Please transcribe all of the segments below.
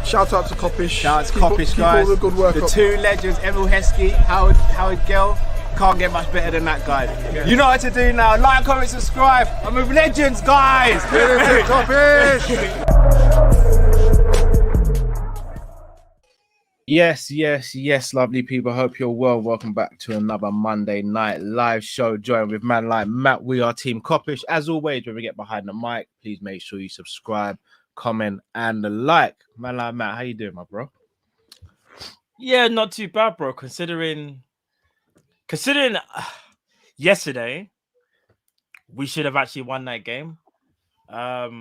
Shout out to Kop-Ish. Shout out to Kopish, guys. Keep all the good work the up. two legends, Emil Heskey, Howard Gill. Can't get much better than that guy. Yeah. You know what to do now. Like, comment, subscribe. I'm with legends, guys. Kop-Ish. Yes, lovely people. Hope you're well. Welcome back to another Monday night live show. Joined with man like Matt. We are Team Kopish. As always, when we get behind the mic, please make sure you subscribe, comment, and like. Man like Matt, how you doing, my bro? Yeah, not too bad, bro. Considering yesterday, we should have actually won that game. All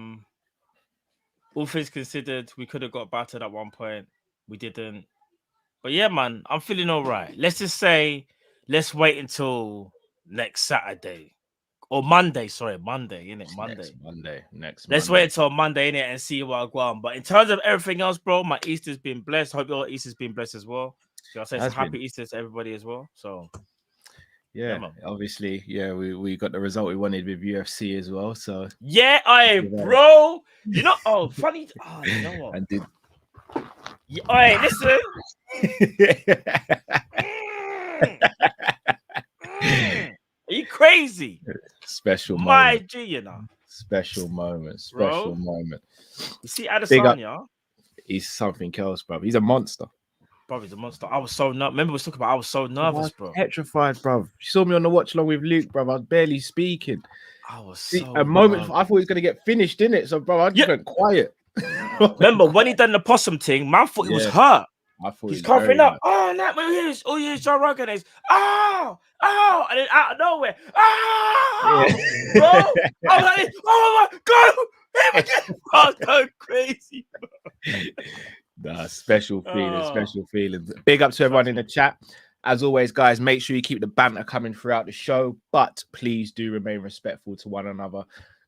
things considered, we could have got battered at one point. We didn't. But yeah, man, I'm feeling all right. Let's just say, let's wait until next Saturday. Or Monday, Monday, innit? Monday. Let's wait until Monday, innit, and see what I go on. But in terms of everything else, bro, my Easter's been blessed. Hope your Easter's been blessed as well. So I'll say some happy Easter to everybody as well. So yeah, obviously, we got the result we wanted with UFC as well. So bro. You know, funny. Oh, you know what? And did. Yeah, listen. Are you crazy? Special moment. My G, you know. Special moment. You see Adesanya? He's something else, bro. He's a monster. Bro, he's a monster. I was so nervous. Remember we was talking about I was so nervous, bro. Petrified, bro. You saw me on the watch along with Luke, bro. I was barely speaking. I was a moment I thought he was gonna get finished, innit? So, bro, I just went quiet. Remember when he done the possum thing, man thought he was hurt. I thought he's coughing up. Oh, that man here's Joe Rogan is. Oh, and then out of nowhere. Bro. I was like, oh my god, him again. I was going crazy, bro. Special feeling. Big up to everyone in the chat. As always, guys, make sure you keep the banter coming throughout the show, but please do remain respectful to one another.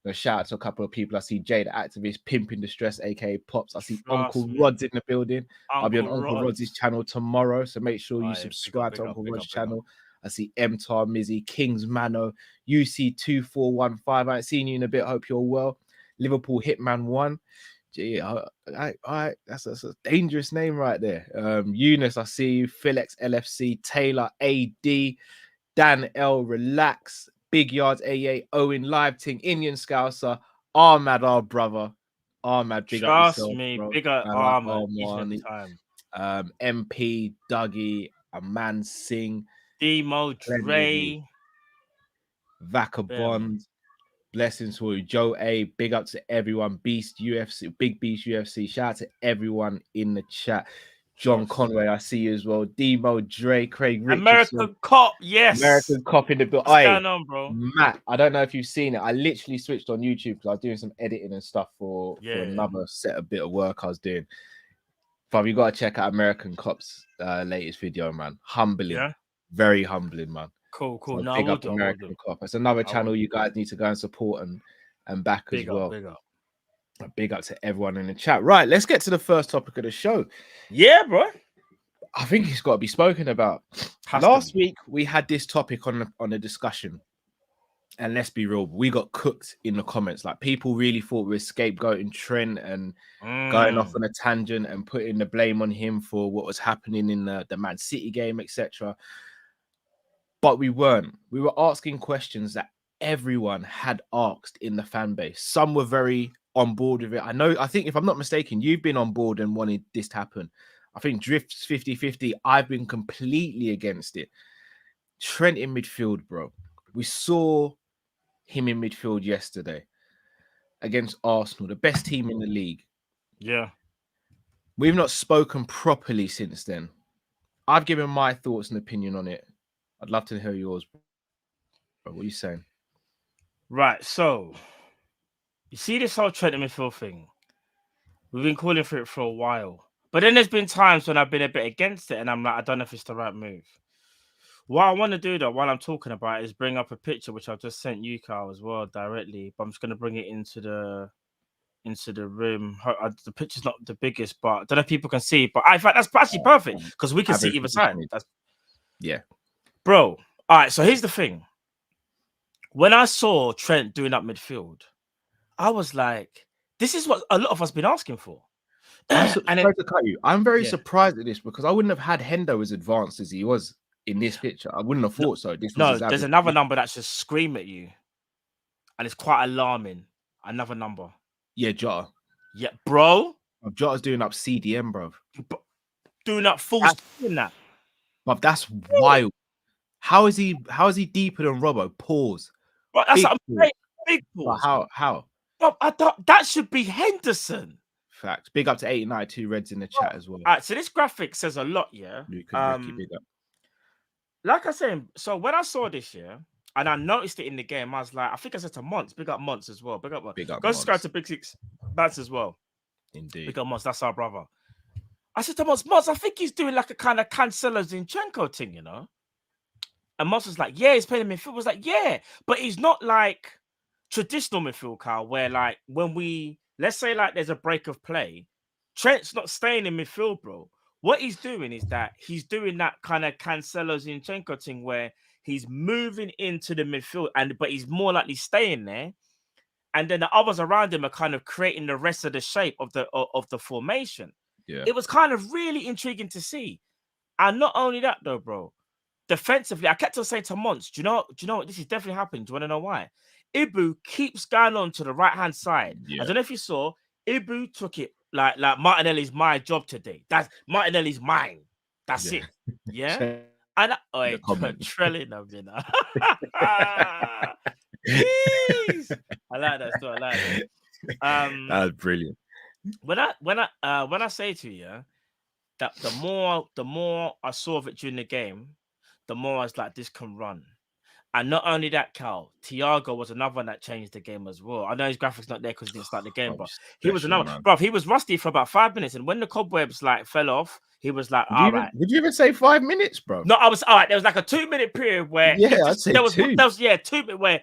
A shout out to a couple of people. I see Jay the activist, Pimping Distress, aka Pops. I see Uncle Rod's in the building. I'll be on Uncle Rod's channel tomorrow, so make sure you subscribe to Uncle Rod's channel. I see Mtar, Mizzy, Kings Mano, UC2415. I ain't seen you in a bit. Hope you're well. Liverpool Hitman 1. Gee, all right, that's a dangerous name right there. Eunice, I see you. Philex LFC, Taylor AD, Dan L, Relax. Big Yards, AA, Owen, Live Ting, Indian Scouser, Ahmad, our brother. Ahmad, big up yourself, me, big up Ahmad. MP, Dougie, Aman Singh, Demo, Dre, Vacabond, blessings for you. Joe A, big up to everyone. Beast UFC, Big Beast UFC. Shout out to everyone in the chat. John Conway, I see you as well. Demo, Dre, Craig Richardson. American Cop, yes. American Cop in the building. What's going on, bro? Matt, I don't know if you've seen it. I literally switched on YouTube because I was doing some editing and stuff for another bit of work I was doing. But you got to check out American Cop's latest video, man. Humbling. Yeah? Very humbling, man. Cool. So big up American Cop. It's another channel you guys need to go and support and back as well. Big up to everyone in the chat. Right, let's get to the first topic of the show. Yeah, bro. I think it's got to be spoken about. Last week, we had this topic on the discussion. And let's be real, we got cooked in the comments. Like, people really thought we were scapegoating Trent and going off on a tangent and putting the blame on him for what was happening in the Man City game, etc. But we weren't. We were asking questions that everyone had asked in the fan base. Some were very on board with it. I think if I'm not mistaken, you've been on board and wanted this to happen. I think Drift's 50-50. I've been completely against it. Trent in midfield, bro. We saw him in midfield yesterday against Arsenal, the best team in the league. Yeah. We've not spoken properly since then. I've given my thoughts and opinion on it. I'd love to hear yours. Bro. What are you saying? Right, so you see this whole Trent in midfield thing? We've been calling for it for a while. But then there's been times when I've been a bit against it and I'm like, I don't know if it's the right move. What I want to do, though, while I'm talking about it, is bring up a picture, which I've just sent you, Carl, as well, directly. But I'm just going to bring it into into the room. The picture's not the biggest, but I don't know if people can see. But in fact, that's actually perfect because we can see either side. Yeah, bro. All right, so here's the thing. When I saw Trent doing up midfield, I was like, "This is what a lot of us been asking for." Sorry to cut you. I'm very surprised at this because I wouldn't have had Hendo as advanced as he was in this picture. I wouldn't have thought so. There's another number that should scream at you, and it's quite alarming. Another number. Yeah, Jota. Yeah, bro. Jota's doing up CDM, bro. Doing up full in that. But that's wild. How is he deeper than Robbo? Pause. But that's big pause. But how? But I thought that should be Henderson. Facts. Big up to 892 Reds in the chat as well. All right, so this graphic says a lot, yeah. Big up. Like I said, so when I saw this, yeah, and I noticed it in the game, I was like, I think I said to Monts, big up Monts as well. Big up. Go subscribe to Big Six Bats as well. Indeed. Big up Monts, that's our brother. I said to Monts, I think he's doing like a kind of Cancelo Zinchenko thing, you know? And Monts was like, yeah, he's playing midfield. I was like, yeah, but he's not like traditional midfield, Carl, where like when let's say like there's a break of play, Trent's not staying in midfield, bro. What he's doing is that he's doing that kind of Cancelo Zinchenko thing where he's moving into the midfield, but he's more likely staying there. And then the others around him are kind of creating the rest of the shape of the formation. Yeah. It was kind of really intriguing to see. And not only that, though, bro, defensively, I kept on saying to Monts, do you know what? This is definitely happening. Do you want to know why? Ibu keeps going on to the right-hand side. Yeah. I don't know if you saw, Ibu took it like Martinelli's my job today. That's Martinelli's mine. That's it. Yeah. And trailing of you know. Jeez. I like that story. I like it. That was brilliant. When I say to you that the more I saw of it during the game, the more I was like, this can run. And not only that, Cal, Thiago was another one that changed the game as well. I know his graphics not there because he didn't start the game, but he was another. Bro, he was rusty for about 5 minutes, and when the cobwebs like fell off, he was like, all right. Would you even say 5 minutes, bro? No, I was all right. There was like a 2-minute period where I'd say there was 2. 2 minutes where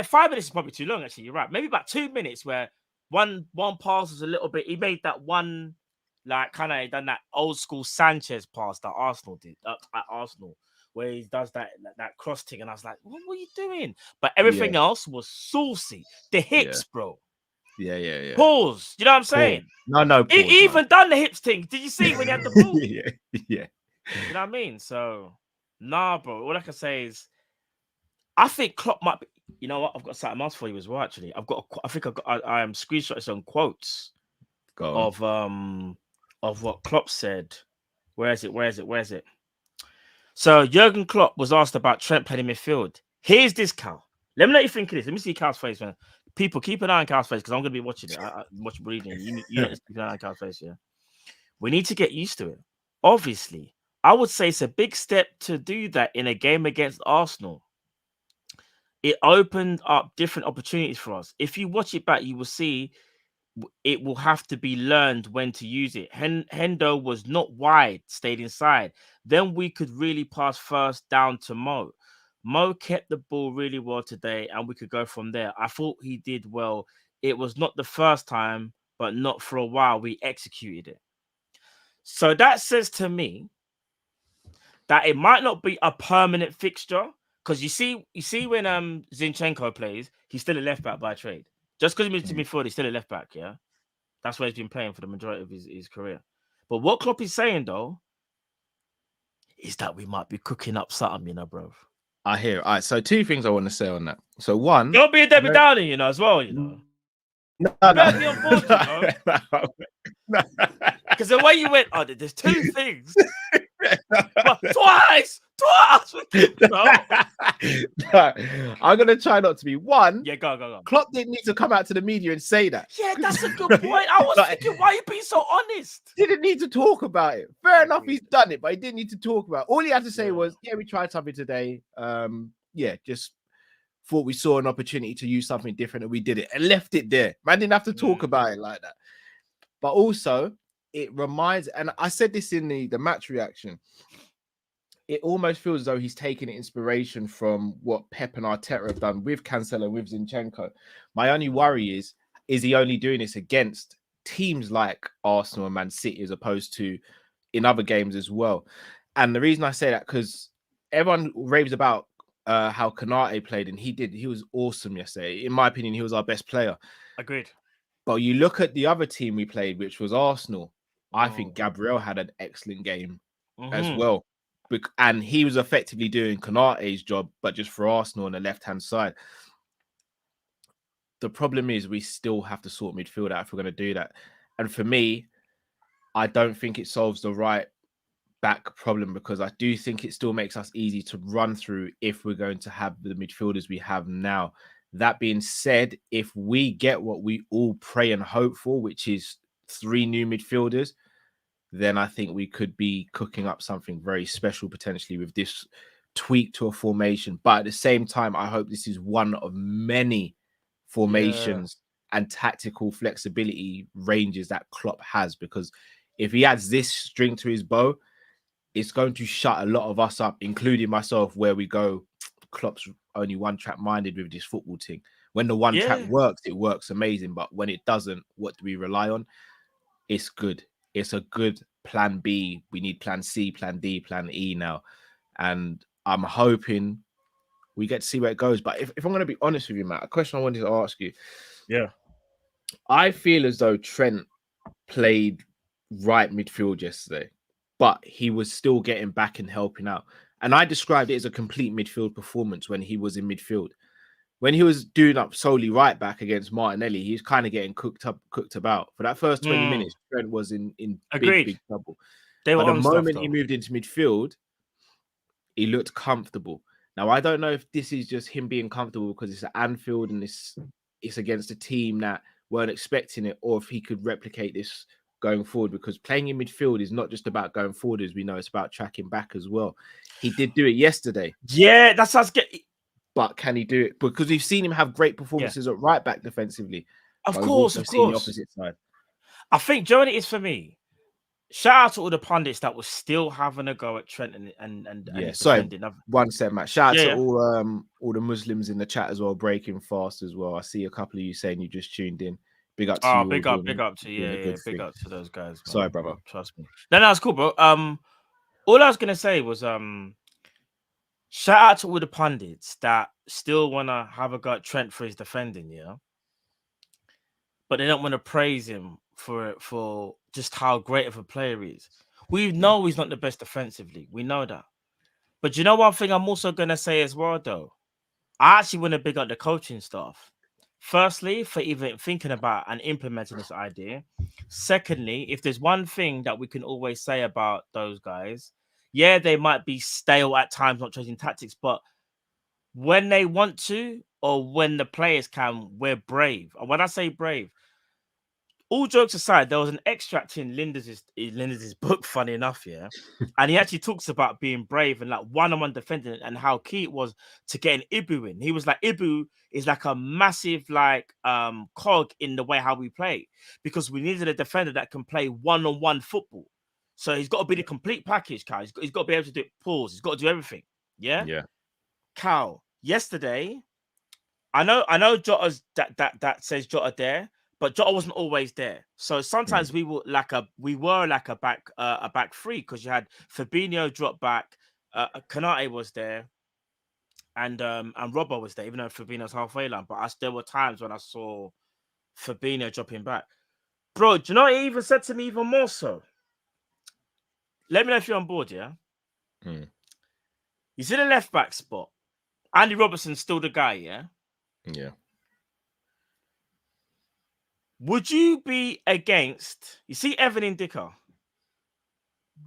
5 minutes is probably too long. Actually, you're right. Maybe about 2 minutes where one pass was a little bit. He made that one like kind of done that old school Sanchez pass that Arsenal did at Arsenal, where he does that cross thing, and I was like, what were you doing? But everything else was saucy. The hips, bro. Yeah. Pause. You know what I'm saying? No. Pause, he even done the hips thing. Did you see when he had the ball? Yeah. You know what I mean? So, nah, bro. All I can say is, I think Klopp might be. You know what? I've got something else for you as well. Actually, I am screenshotting some quotes of what Klopp said. Where is it? So Jurgen Klopp was asked about Trent playing in midfield. Here's this, Cal. Let me know what you think of this. Let me see Cal's face, man. People, keep an eye on Cal's face because I'm going to be watching it. Watching reading. You need to keep an eye on Cal's face, yeah? We need to get used to it. Obviously, I would say it's a big step to do that in a game against Arsenal. It opened up different opportunities for us. If you watch it back, you will see it will have to be learned when to use it. Hendo was not wide, stayed inside. Then we could really pass first down to Mo. Mo kept the ball really well today, and we could go from there. I thought he did well. It was not the first time, but not for a while. We executed it. So that says to me that it might not be a permanent fixture, because you see when Zinchenko plays, he's still a left back by trade. Just because he moved to midfield, he's still a left back, yeah? That's where he's been playing for the majority of his career. But what Klopp is saying, though, is that we might be cooking up something, you know, bro. I hear it. All right, so 2 things I want to say on that. So one... Don't be a Debbie Downer, you know, as well, you know. No. Be on board, you know. Because the way you went, there's 2 things. Twice. No. I'm gonna try not to be one. Yeah, go. Klopp didn't need to come out to the media and say that. Yeah, that's a good point. I was thinking, why are you being so honest? Didn't need to talk about it. Fair enough, he's done it, but he didn't need to talk about it. All he had to say was, we tried something today. Just thought we saw an opportunity to use something different and we did it and left it there. Man didn't have to talk about it like that. But also, it reminds, and I said this in the match reaction, it almost feels as though he's taking inspiration from what Pep and Arteta have done with Cancelo, with Zinchenko. My only worry is, is he only doing this against teams like Arsenal and Man City as opposed to in other games as well? And the reason I say that, because everyone raves about how Konate played, and he was awesome yesterday. In my opinion, he was our best player. Agreed. But you look at the other team we played, which was Arsenal. I think Gabriel had an excellent game as well. And he was effectively doing Konate's job, but just for Arsenal on the left-hand side. The problem is we still have to sort midfield out if we're going to do that. And for me, I don't think it solves the right back problem, because I do think it still makes us easy to run through if we're going to have the midfielders we have now. That being said, if we get what we all pray and hope for, which is 3 new midfielders, then I think we could be cooking up something very special potentially with this tweak to a formation. But at the same time, I hope this is one of many formations and tactical flexibility ranges that Klopp has, because if he adds this string to his bow, it's going to shut a lot of us up, including myself, where we go, Klopp's only one-track minded with this football thing. When the one track works, it works amazing. But when it doesn't, what do we rely on? It's good. It's a good plan B. We need plan C, plan D, plan E now. And I'm hoping we get to see where it goes. But if I'm going to be honest with you, Matt, a question I wanted to ask you. Yeah. I feel as though Trent played right midfield yesterday, but he was still getting back and helping out. And I described it as a complete midfield performance when he was in midfield. When he was doing up solely right back against Martinelli, he was kind of getting cooked about. For that first 20 minutes, Trent was in big trouble. But the moment he moved into midfield, he looked comfortable. Now, I don't know if this is just him being comfortable because it's at Anfield and it's against a team that weren't expecting it, or if he could replicate this going forward, because playing in midfield is not just about going forward, as we know, it's about tracking back as well. He did do it yesterday. Yeah, that's us. But can he do it? Because we've seen him have great performances at right back defensively. Of course. Seen the opposite side. I think, Johnny, is for me. Shout out to all the pundits that were still having a go at Trent and sorry, one set, Matt. Shout out to all the Muslims in the chat as well, breaking fast as well. I see a couple of you saying you just tuned in. Big up to you. Big up to big up to those guys. Man. Sorry, brother. Trust me. No, it's cool, bro. All I was gonna say was shout out to all the pundits that still wanna have a go at Trent for his defending, but they don't want to praise him for just how great of a player he is. We know he's not the best defensively. We know that. But you know one thing I'm also gonna say as well, though. I actually want to big up the coaching staff. Firstly, for even thinking about and implementing this idea. Secondly, if there's one thing that we can always say about those guys, they might be stale at times, not changing tactics, but when they want to, or when the players can, we're brave. And when I say brave, all jokes aside, there was an extract in Linders's book, funny enough, and he actually talks about being brave and like one-on-one defending and how key it was to getting Ibu in. He was like, Ibu is like a massive cog in the way how we play, because we needed a defender that can play one-on-one football. So he's got to be the complete package, Cal. He's got to be able to do pause. He's got to do everything. Yeah. Cal, yesterday, I know Jota's that says Jota there. But Jota wasn't always there, so sometimes we were like a back three, because you had Fabinho drop back, Konate was there, and Robbo was there, even though Fabinho's halfway line. But there were times when I saw Fabinho dropping back. Bro, do you know what he even said to me even more so? Let me know if you're on board, yeah? He's in the left back spot. Andy Robertson's still the guy, yeah? Yeah. Would you be against, you see Evan Indika?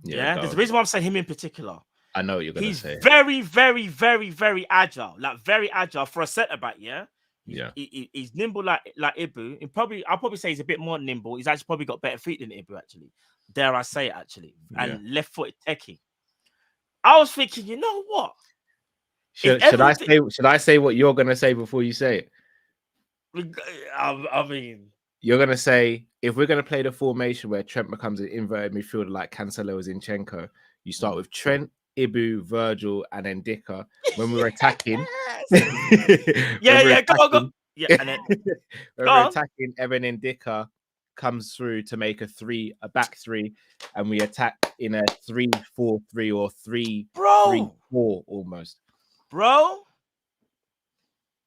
Yeah. There's a reason why I'm saying him in particular. I know what you're going to say. He's very, very, very, very agile. Like very agile for a centre back, yeah? He's nimble like Ibu. I'll probably say he's a bit more nimble. He's actually probably got better feet than Ibu, actually. Dare I say it, actually. And left-footed techie. I was thinking, you know what? Should I say what you're going to say before you say it? I mean... You're going to say, if we're going to play the formation where Trent becomes an inverted midfielder like Cancelo or Zinchenko, you start with Trent, Ibu, Virgil, and then Dika. When we're attacking... Go. Yeah, and then Where go we're on. attacking, Evan Ndika comes through to make a back three, and we attack in a 3-4-3 or 3-3-4 almost. Bro,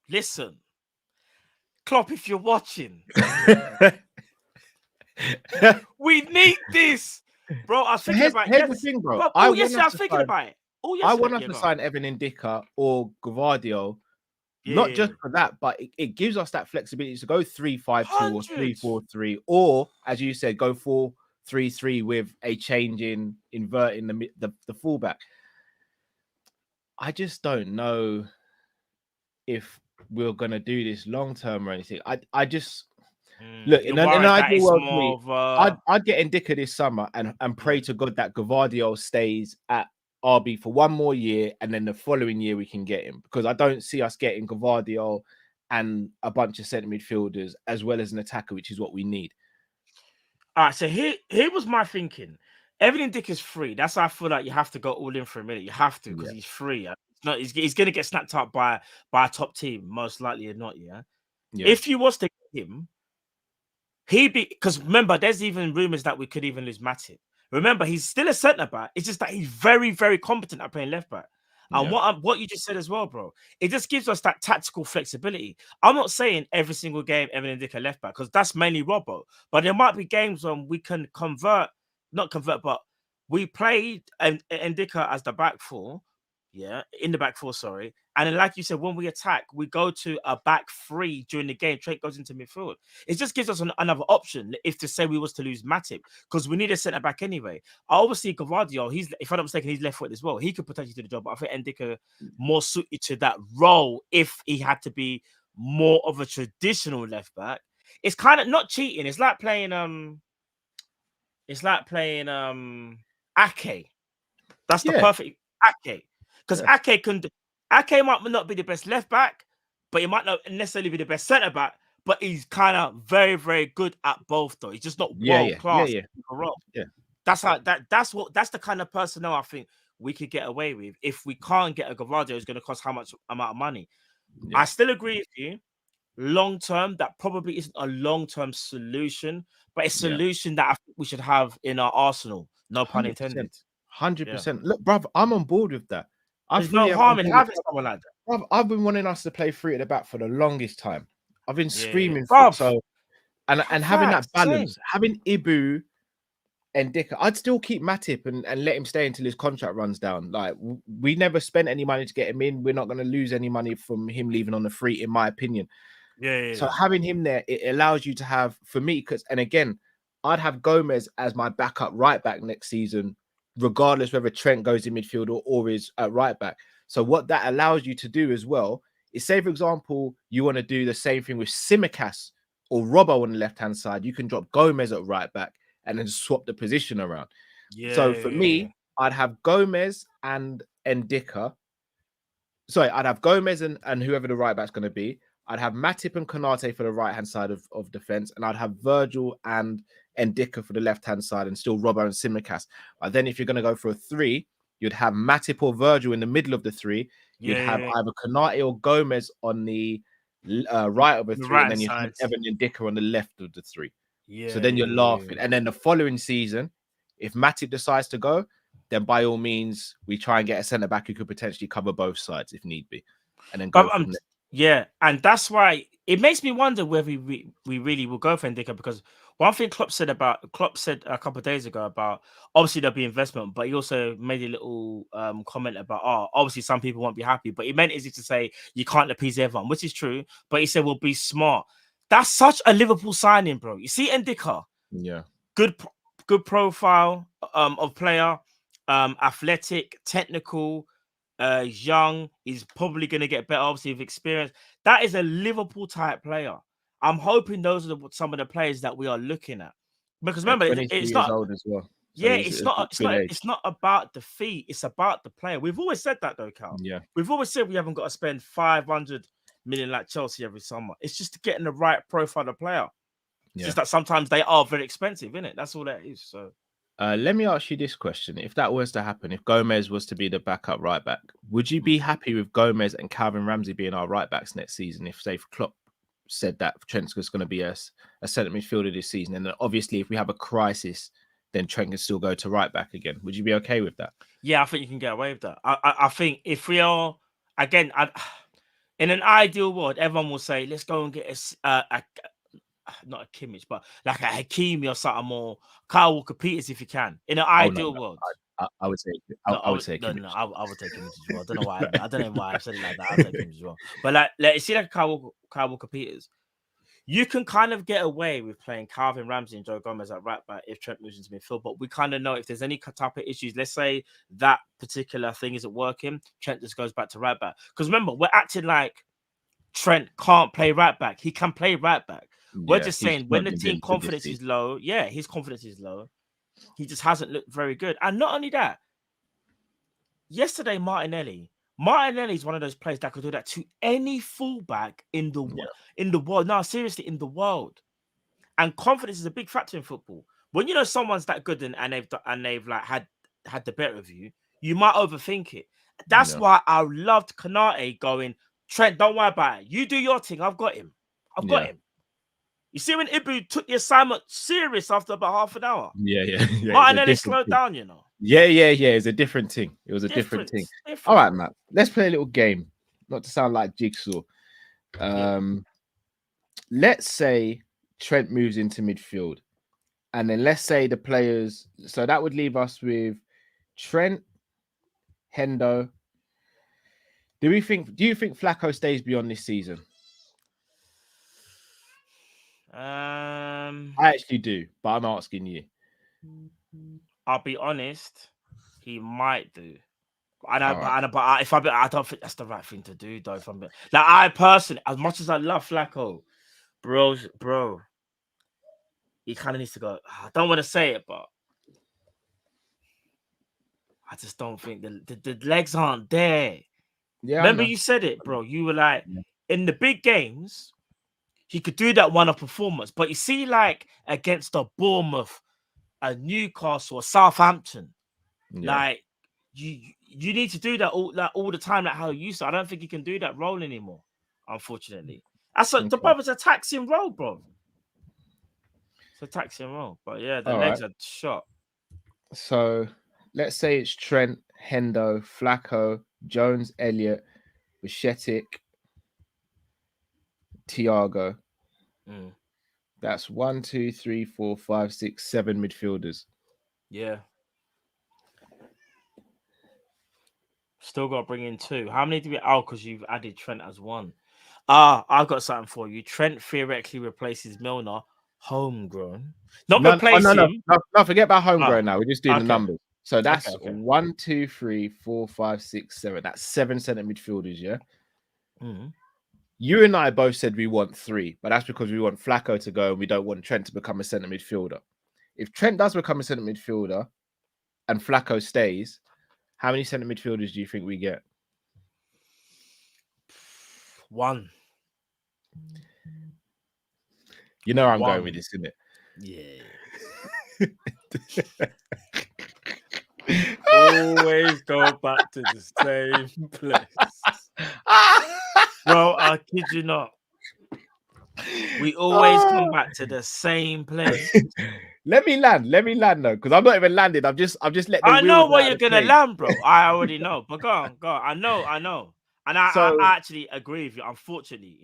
listen, Klopp, if you're watching, we need this, bro. I was thinking about Here's the thing, bro. I want yesterday I us was thinking about it. Oh, I yesterday, want us yeah, to go on. sign Evan Ndika or Gvardiol, not Yeah, just for that, but it gives us that flexibility to go 3-5-2 or 100. 3-4-3, or as you said, go 4-3-3 with a change in inverting the fullback. I just don't know if we're gonna do this long term or anything. I just look in You're an worried that ideal it's world for more me, of I'd get Ndika this summer and pray to God that Gvardiol stays at RB for one more year, and then the following year we can get him, because I don't see us getting Gvardiol and a bunch of centre midfielders as well as an attacker, which is what we need. all right. So here was my thinking. Evan Dick is free. That's why I feel like you have to go all in for a minute. You have to, because he's free. No, he's going to get snapped up by a top team, most likely or not. Yeah. If you was to get him, because remember, there's even rumors that we could even lose Matip. Remember, he's still a centre back. It's just that he's very, very competent at playing left back. And what you just said as well, bro, it just gives us that tactical flexibility. I'm not saying every single game Evan Ndika left back, because that's mainly Robbo. But there might be games when we can not convert, but we played Ndika as the back four. Yeah, in the back four, sorry. And then, like you said, when we attack, we go to a back three during the game. Trent goes into midfield. It just gives us another option if to say we was to lose Matip, because we need a centre back anyway. I obviously Gvardiol, if I'm not mistaken, he's left foot as well. He could potentially do the job, but I think Ndika more suited to that role if he had to be more of a traditional left back. It's kind of not cheating. It's like playing Ake. That's the perfect Ake. Because Ake might not be the best left back, but he might not necessarily be the best centre back. But he's kind of very, very good at both, though. He's just not world class. That's the kind of personnel I think we could get away with. If we can't get a Gvardiol, it's going to cost how much amount of money. I still agree with you. Long term, that probably isn't a long term solution, but a solution that I think we should have in our arsenal. No pun intended. 100%. Look, bruv, I'm on board with that. There's no harm in having someone like that. Bruv, I've been wanting us to play three at the back for the longest time. I've been screaming for it. So, and having that balance, having Ibu and Dick, I'd still keep Matip and let him stay until his contract runs down. Like, we never spent any money to get him in. We're not going to lose any money from him leaving on the free, in my opinion. So having him there, it allows you to have, for me, and again, I'd have Gomez as my backup right back next season, regardless whether Trent goes in midfield or is at right back. So what that allows you to do as well is, say, for example, you want to do the same thing with Tsimikas or Robbo on the left-hand side. You can drop Gomez at right back and then swap the position around. So for me, I'd have Gomez and Ndika. Sorry, I'd have Gomez and whoever the right back's going to be. I'd have Matip and Konate for the right-hand side of defense, and I'd have Virgil and Ndika for the left-hand side, and still Robbo and Tsimikas. But then if you're going to go for a three, you'd have Matip or Virgil in the middle of the three. You'd have either Konate or Gomez on the right of the three, and then you'd have Evan Ndika on the left of the three. So then you're laughing. And then the following season, if Matip decides to go, then by all means, we try and get a centre-back who could potentially cover both sides if need be. And then go from there. Yeah, and that's why it makes me wonder whether we really will go for Ndika, because one thing Klopp said a couple of days ago about, obviously there'll be investment, but he also made a little comment about, obviously some people won't be happy, but he meant is to say you can't appease everyone, which is true, but he said we'll be smart. That's such a Liverpool signing, bro. You see Ndika, good profile of player, athletic, technical, young, he's probably going to get better, obviously, with experience. That is a Liverpool type player. I'm hoping those are some of the players that we are looking at, because remember, it's not old as well. So it's not about the fee, it's about the player. We've always said that, though, Cal. We've always said we haven't got to spend 500 million like Chelsea every summer. It's just getting the right profile of player. It's just that sometimes they are very expensive, isn't it? That's all that is. So let me ask you this question. If that was to happen, if Gomez was to be the backup right back, would you be happy with Gomez and Calvin Ramsey being our right backs next season if, say, Klopp said that Trent's just going to be a centre midfielder this season, and then obviously if we have a crisis, then Trent can still go to right back again. Would you be okay with that? Yeah, I think you can get away with that. I think if we are again, in an ideal world, everyone will say, let's go and get a not a Kimmich, but like a Hakimi or something more. Kyle Walker-Peters if you can. In an ideal world. I would say I would say Kimmich. I would take Kimmich as well. I don't know why. I don't know why I've said it like that. I'll take Kimmich as well. But like see, like Kyle Walker-Peters, you can kind of get away with playing Calvin Ramsey and Joe Gomez at right back if Trent moves into midfield. But we kind of know if there's any type of issues, let's say that particular thing isn't working, Trent just goes back to right back. Because remember, we're acting like Trent can't play right back. He can play right back. We're just saying when the team confidence is low, his confidence is low. He just hasn't looked very good. And not only that, yesterday, Martinelli is one of those players that could do that to any fullback in the world. No, seriously, in the world. And confidence is a big factor in football. When you know someone's that good and they've like had the better of you, you might overthink it. That's why I loved Konate going, Trent, don't worry about it. You do your thing. I've got him. You see when Ibu took the assignment serious after about half an hour? Yeah. Martinelli slowed down, you know. Yeah. It's a different thing. It was a different thing. All right, Matt. Let's play a little game. Not to sound like Jigsaw. Let's say Trent moves into midfield. And then let's say the players. So that would leave us with Trent, Hendo. Do you think Flacco stays beyond this season? I actually do, but I'm asking you. I'll be honest, he might do. I don't think that's the right thing to do, though. I personally, as much as I love Flacco, bro, he kind of needs to go. I don't want to say it, but I just don't think the legs aren't there. Yeah, remember you said it, bro. You were like, in the big games, he could do that one-off performance, but you see, like against a Bournemouth, a Newcastle, or Southampton, like you need to do that all the time, like how you used to. I don't think he can do that role anymore, unfortunately. The brother's a taxing role, bro. It's a taxing role, but yeah, the legs are shot. So let's say it's Trent, Hendo, Flacco, Jones, Elliott, Bichetic, Thiago. That's 1, 2, 3, 4, 5, 6, 7 midfielders. Yeah. Still got to bring in 2. How many do we? Oh, because you've added Trent as 1. I've got something for you. Trent theoretically replaces Milner, homegrown. Replace him. No, forget about homegrown now. We're just doing the numbers. So that's 1, 2, 3, 4, 5, 6, 7. That's 7 centre midfielders, yeah? You and I both said we want 3, but that's because we want Flacco to go and we don't want Trent to become a centre midfielder. If Trent does become a centre midfielder and Flacco stays, how many centre midfielders do you think we get? 1. You know I'm going with this, isn't it? Yeah. Always go back to the same place. Bro, I kid you not. We always come back to the same place. Let me land though, because I'm not even landed. I'm just letting. I know where you're gonna land, bro. I already know. But go on. I know. And I actually agree with you. Unfortunately,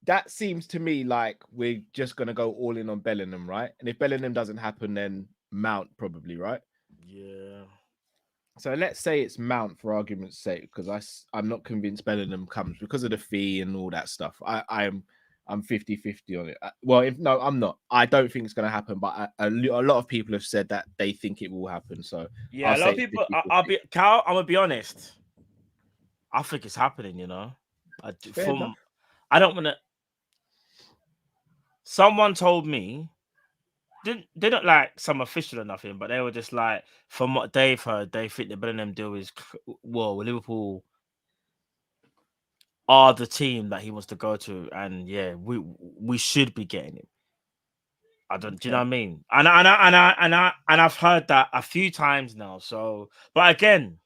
that seems to me like we're just gonna go all in on Bellingham, right? And if Bellingham doesn't happen, then Mount probably, right? Yeah. So let's say it's Mount for argument's sake, because I'm not convinced Bellingham comes because of the fee and all that stuff. I'm 50-50 on it. No, I'm not. I don't think it's going to happen, but a lot of people have said that they think it will happen. So yeah, a lot of people. I'm gonna be honest. I think it's happening. You know, I don't want to. Someone told me. They're not like some official or nothing, but they were just like, from what they've heard, they think the Bellingham deal is, Liverpool are the team that he wants to go to, and we should be getting him. Do you know what I mean? And I've heard that a few times now. So, but again,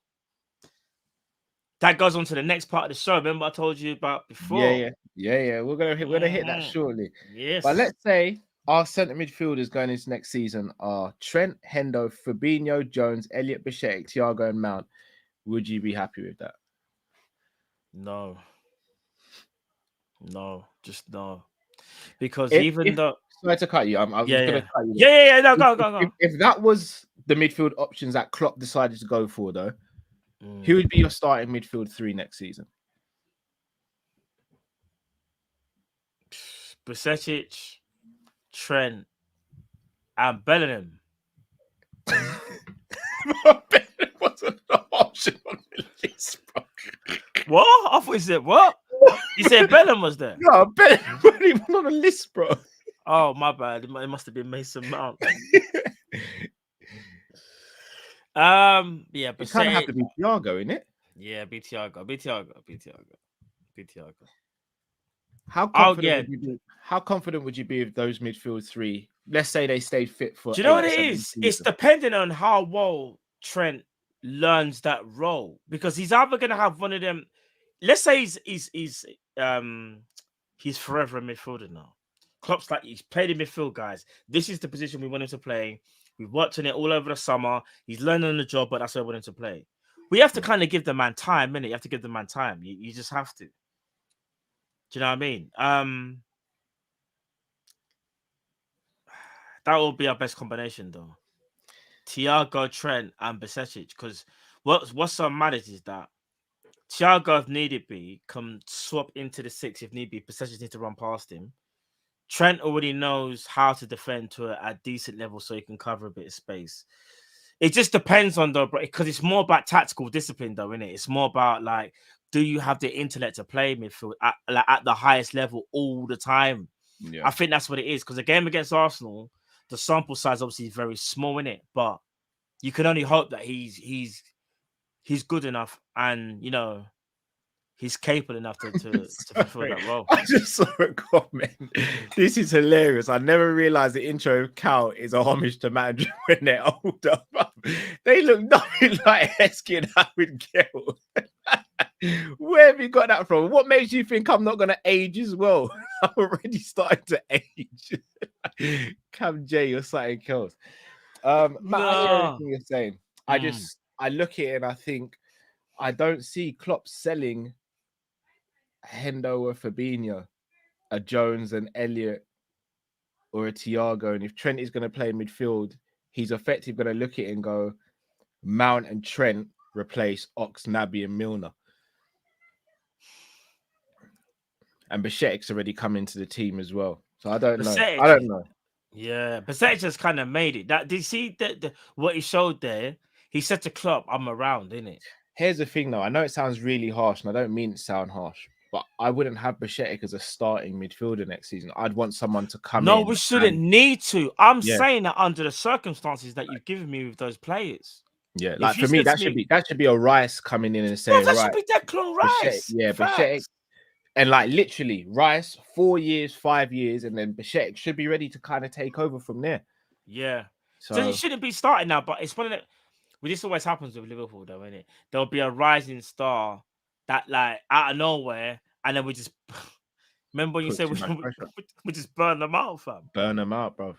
that goes on to the next part of the show. Remember I told you about before? Yeah. We're gonna hit that shortly. Yes. But let's say our centre midfielders going into next season are Trent, Hendo, Fabinho, Jones, Elliot, Bichette, Thiago, and Mount. Would you be happy with that? No, just no. Because If, even if though sorry to cut you, I'm just gonna cut you. Yeah. No, go. If that was the midfield options that Klopp decided to go for, though, who Mm. would be your starting midfield three next season? Besetic, Trent, and Bellingham. Bellingham wasn't an option on the list, bro. What? I thought you said what? You said Bellingham was there. No, Bellingham wasn't even on the list, bro. Oh, my bad. It must have been Mason Mount. Yeah, It kind of have to be Thiago, innit? Yeah, Thiago. How confident would you be with those midfield three? Let's say they stayed fit for. Do you know what it is? It's depending on how well Trent learns that role, because he's either going to have one of them. Let's say he's forever a midfielder now. Klopp's like, he's played in midfield, guys. This is the position we want him to play. We've worked on it all over the summer. He's learning the job, but that's where we want him to play. We have to kind of give the man time, innit? You have to give the man time. You just have to. Do you know what I mean? That will be our best combination, though. Thiago, Trent, and Besetic. Because what's so mad is that Thiago, if needed be, can swap into the 6 if need be. Besetic needs to run past him. Trent already knows how to defend to a decent level, so he can cover a bit of space. It just depends on because it's more about tactical discipline, though, isn't it? It's more about like, do you have the intellect to play midfield at the highest level all the time? Yeah. I think that's what it is. Because the game against Arsenal, the sample size obviously is very small, in it, but you can only hope that he's good enough, and you know, he's capable enough to fulfill that role. I just saw a comment. This is hilarious. I never realized the intro Cal is a homage to manager when they're older. They look nothing like Heskey and Howard Gill. Where have you got that from? What makes you think I'm not going to age as well? I'm already starting to age. Cam J or something else. Matt, I hear everything you're saying. I look at it and I think I don't see Klopp selling Hendo or Fabinho, a Jones and Elliot, or a Thiago. And if Trent is going to play midfield, he's effectively going to look at it and go, Mount and Trent replace Ox, Naby, and Milner. And Bichette's already come into the team as well. So I don't know. Yeah, Besetic just kind of made it. Did you see what he showed there? He said to Klopp, I'm around, innit? Here's the thing, though. I know it sounds really harsh, and I don't mean to sound harsh, but I wouldn't have Bichettic as a starting midfielder next season. I'd want someone to come in. No, we shouldn't need to. I'm saying that under the circumstances that you've given me with those players. Yeah, like for me, that should be a Rice coming in and saying, that should be Declan Rice. Bichettic. And like literally, Rice, 4 years, 5 years, and then Bichettic should be ready to kind of take over from there. Yeah. So he shouldn't be starting now, but it's one of the... Well, this always happens with Liverpool, though, isn't it? There'll be a rising star that, like, out of nowhere, and then we just... Remember when you said we just burn them out, fam? Burn them out, bro.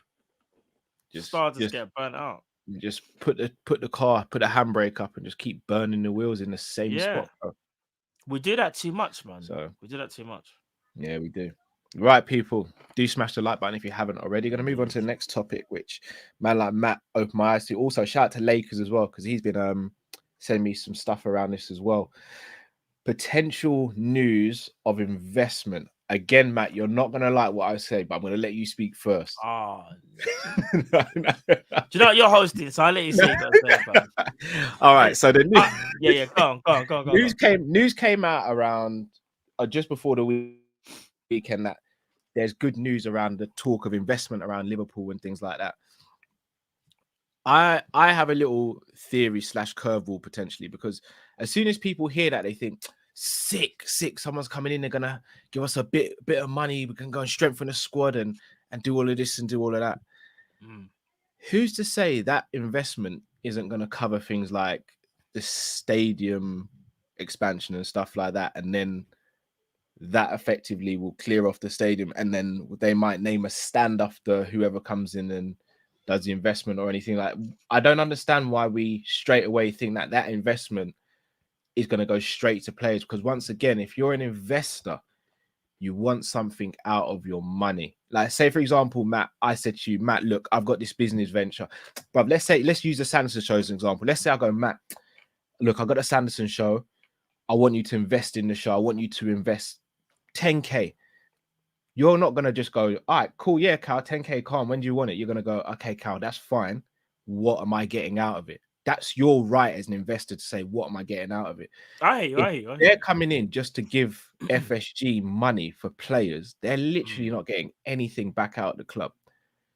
Just get burnt out. Just put the handbrake up and just keep burning the wheels in the same spot, bro. We do that too much, man. We do that too much. Yeah, we do. Right, people, do smash the like button if you haven't already. Going to move on to the next topic, which man like Matt opened my eyes to. Also, shout out to Lakers as well, because he's been sending me some stuff around this as well. Potential news of investment. Again, Matt, you're not going to like what I say, but I'm going to let you speak first. Oh, no. Do you know what you're hosting? So I'll let you say that. All right. So the news, go on. News came out around just before the weekend that there's good news around the talk of investment around Liverpool and things like that. I have a little theory / curveball potentially, because as soon as people hear that, they think, sick, someone's coming in, they're gonna give us a bit of money, we can go and strengthen the squad and do all of this and do all of that. Who's to say that investment isn't going to cover things like the stadium expansion and stuff like that, and then that effectively will clear off the stadium, and then they might name a stand after whoever comes in and does the investment or anything like. I don't understand why we straight away think that that investment is going to go straight to players, because once again, if you're an investor, you want something out of your money. Like, say for example, Matt, I said to you, Matt, look, I've got this business venture, but let's use the Sanderson show as an example. Let's say I go, Matt, look, I've got a Sanderson show. I want you to invest in the show. I want you to invest 10K. You're not going to just go, all right, cool. Yeah, Cal, 10K, calm. When do you want it? You're going to go, okay, Cal, that's fine. What am I getting out of it? That's your right as an investor to say, what am I getting out of it? They're coming in just to give FSG money for players. They're literally not getting anything back out of the club.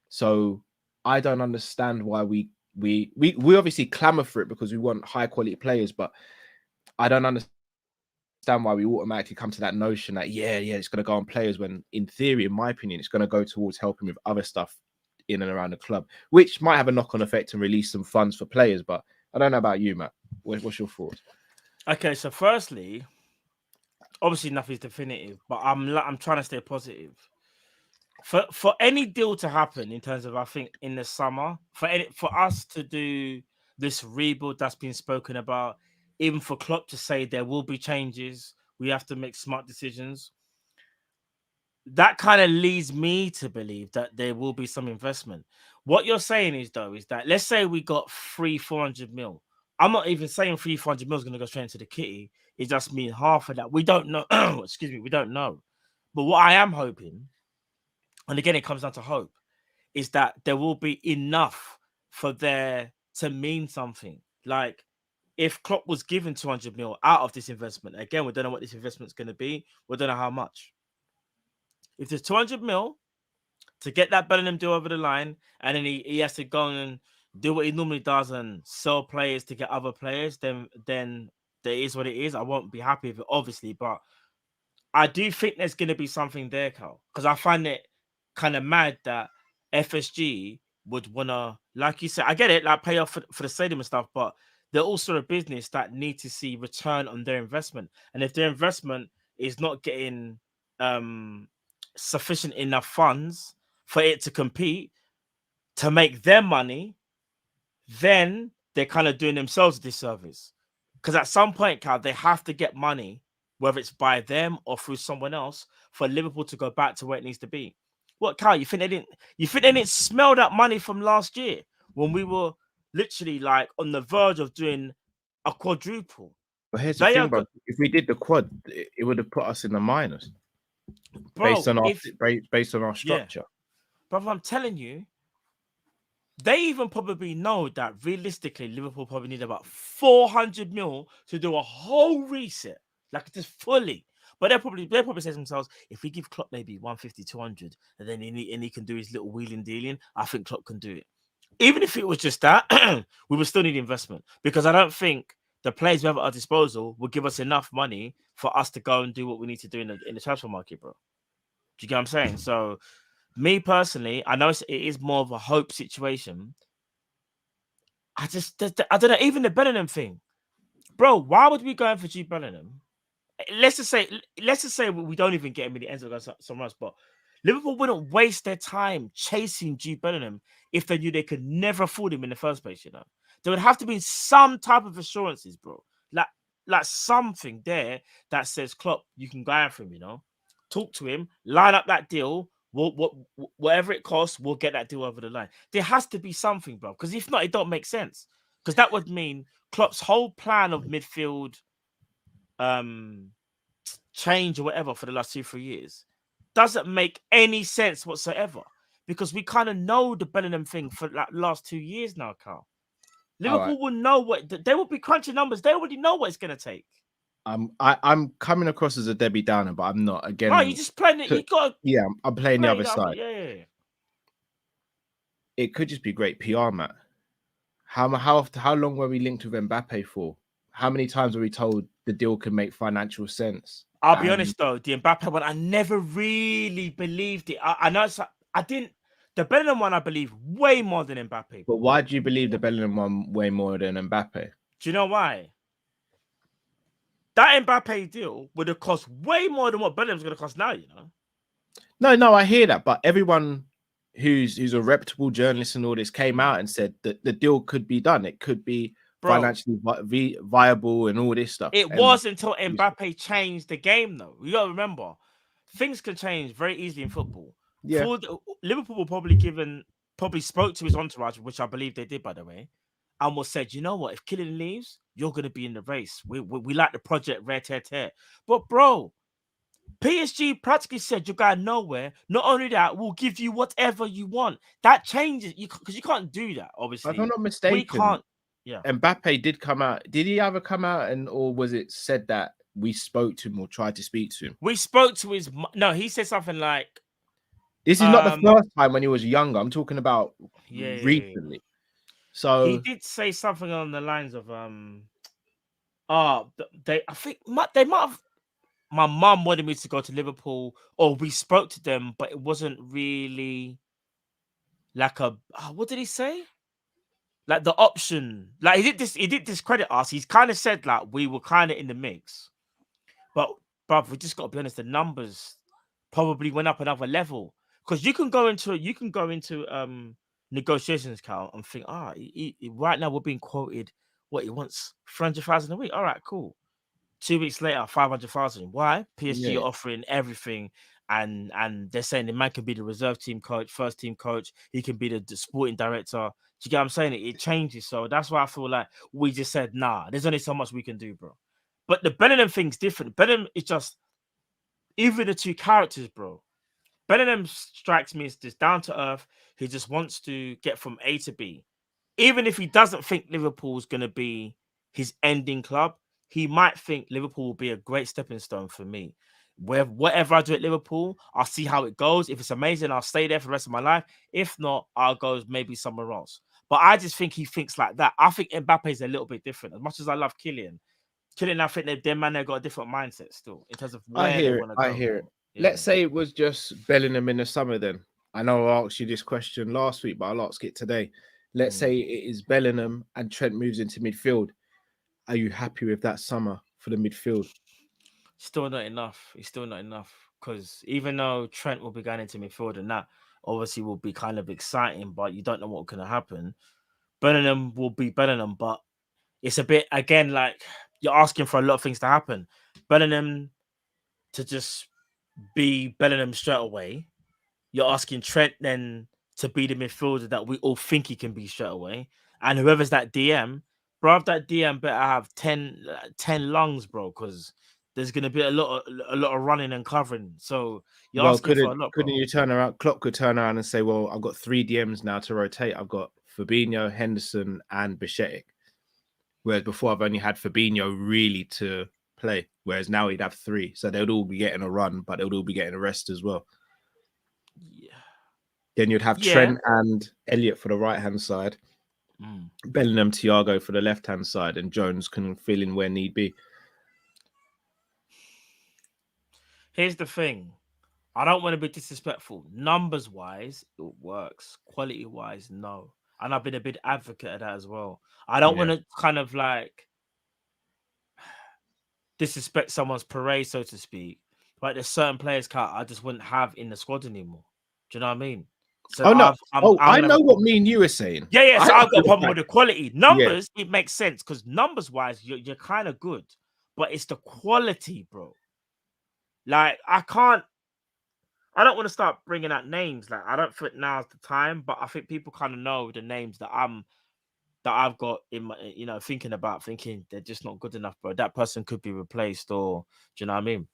So I don't understand why we obviously clamor for it because we want high quality players, but I don't understand why we automatically come to that notion that it's going to go on players, when in theory, in my opinion, it's going to go towards helping with other stuff in and around the club, which might have a knock-on effect and release some funds for players. But I don't know about you, Matt. What's your thoughts? Okay, so firstly, obviously nothing's definitive, but I'm trying to stay positive. For any deal to happen in terms of, I think in the summer, for us to do this rebuild that's been spoken about, even for Klopp to say there will be changes, we have to make smart decisions. That kind of leads me to believe that there will be some investment. What you're saying is that let's say we got 400 mil. I'm not even saying 400 mil is going to go straight into the kitty. It just means half of that. We don't know. Excuse me. We don't know. But what I am hoping, and again, it comes down to hope, is that there will be enough for there to mean something. Like, if Klopp was given 200 mil out of this investment, again, we don't know what this investment is going to be. We don't know how much. If there's 200 mil to get that Bellingham deal over the line, and then he has to go and do what he normally does and sell players to get other players, then there is what it is. I won't be happy with it, obviously, but I do think there's going to be something there, Carl, because I find it kind of mad that FSG would want to, like you said, I get it, like pay off for the stadium and stuff, but they're also a business that need to see return on their investment. And if their investment is not getting sufficient enough funds for it to compete, to make their money, then they're kind of doing themselves a disservice. Because at some point, Cal, they have to get money, whether it's by them or through someone else, for Liverpool to go back to where it needs to be. What, Cal? You think they didn't smell that money from last year when we were literally like on the verge of doing a quadruple? But here's the thing, bro. If we did the quad, it would have put us in the minus, bro, based on our structure. Yeah. Bro, I'm telling you, they even probably know that realistically, Liverpool probably need about 400 mil to do a whole reset, like just fully. But they'll probably say to themselves, if we give Klopp maybe 150, 200, and then he can do his little wheeling dealing, I think Klopp can do it. Even if it was just that, we would still need investment, because I don't think the players we have at our disposal will give us enough money for us to go and do what we need to do in the transfer market, bro. Do you get what I'm saying? So, me personally, I know it is more of a hope situation. I don't know. Even the Bellingham thing, bro. Why would we go in for G Bellingham? Let's just say we don't even get him in the end of somewhere else. But Liverpool wouldn't waste their time chasing G Bellingham if they knew they could never afford him in the first place. You know, there would have to be some type of assurances, bro. Like something there that says, Klopp, you can go out for him. You know, talk to him, line up that deal. Whatever it costs, we'll get that deal over the line. There has to be something, bro, because if not, it don't make sense. Because that would mean Klopp's whole plan of midfield change or whatever for the last 2-3 years doesn't make any sense whatsoever, because we kind of know the Bellingham thing for like last 2 years now, Carl. Liverpool will know what they will be crunching numbers. They already know what it's going to take. I'm coming across as a Debbie Downer, but I'm not. Again, no, you just playing it. You got I'm playing the other side. Yeah. It could just be great PR, Matt. How long were we linked with Mbappe for? How many times were we told the deal could make financial sense? I'll be honest though, the Mbappe one, I never really believed it. I know I didn't. The Bellingham one, I believe way more than Mbappe. But why do you believe the Bellingham one way more than Mbappe? Do you know why? that Mbappe deal would have cost way more than what Bellingham's going to cost now. You know. No, I hear that, but everyone who's a reputable journalist and all this came out and said that the deal could be done. It could be financially viable and all this stuff. It was until Mbappe changed the game, though. You got to remember, things can change very easily in football. Yeah, Liverpool will probably spoke to his entourage, which I believe they did, by the way, and was said, you know what, if Kylian leaves, you're going to be in the race. We like the project red tear. But bro, PSG practically said you're going nowhere. Not only that, we'll give you whatever you want. That changes because you can't do that. Obviously, if I'm not mistaken, we can't. Yeah, Mbappe did come out. Did he ever come out or was it said that we spoke to him or tried to speak to him? We spoke to his. No, he said something like, "This is not the first time when he was younger. I'm talking about recently." So he did say something along the lines of, I think they might have. My mum wanted me to go to Liverpool, or we spoke to them, but it wasn't really like a. What did he say? Like the option. Like he did discredit us. He's kind of said like we were kind of in the mix, but bruv, we just got to be honest. The numbers probably went up another level because you can go into negotiations, Cal, and think, right now we're being quoted what he wants 300,000 a week. All right, cool. 2 weeks later, 500,000. Why? PSG are offering everything, and they're saying the man can be the reserve team coach, first team coach. He can be the sporting director. Do you get what I'm saying? It changes. So that's why I feel like we just said, nah, there's only so much we can do, bro. But the Bellingham thing's different. Bellingham is just even the two characters, bro. Bellingham strikes me as just down to earth. He just wants to get from A to B. Even if he doesn't think Liverpool's going to be his ending club, he might think Liverpool will be a great stepping stone for me. Whatever I do at Liverpool, I'll see how it goes. If it's amazing, I'll stay there for the rest of my life. If not, I'll go maybe somewhere else. But I just think he thinks like that. I think Mbappe is a little bit different. As much as I love Kylian, I think their man, they've got a different mindset still in terms of where they want to go. I hear it. Yeah. Let's say it was just Bellingham in the summer then. I know I asked you this question last week, but I'll ask it today. Let's say it is Bellingham and Trent moves into midfield. Are you happy with that summer for the midfield? Still not enough. It's still not enough because even though Trent will be going into midfield and that obviously will be kind of exciting, but you don't know what's going to happen. Bellingham will be Bellingham, but it's a bit, again, like you're asking for a lot of things to happen. Bellingham to just be Bellingham straight away. You're asking Trent then to be the midfielder that we all think he can be straight away. And whoever's that DM, bro, that DM better have 10 lungs, bro, because there's going to be a lot of running and covering. So you're asking for a lot. Couldn't you turn around? Klopp could turn around and say, well, I've got 3 DMs now to rotate. I've got Fabinho, Henderson, and Bichetic. Whereas before I've only had Fabinho really to play. Whereas now he'd have 3. So they'd all be getting a run, but they'd all be getting a rest as well. Yeah. Then you'd have Trent and Elliott for the right-hand side. Bellingham, Thiago for the left-hand side, and Jones can fill in where need be. Here's the thing. I don't want to be disrespectful. Numbers-wise, it works. Quality-wise, no. And I've been a big advocate of that as well. I don't want to kind of like disrespect someone's parade, so to speak. But there's certain players I just wouldn't have in the squad anymore. Do you know what I mean? So I know what me and you were saying. Yeah. So I've got a problem with the quality. Numbers, it makes sense because numbers-wise, you're kind of good. But it's the quality, bro. Like, I don't want to start bringing out names. Like, I don't think now's the time, but I think people kind of know the names that I've got in my, thinking they're just not good enough, bro. That person could be replaced, or do you know what I mean?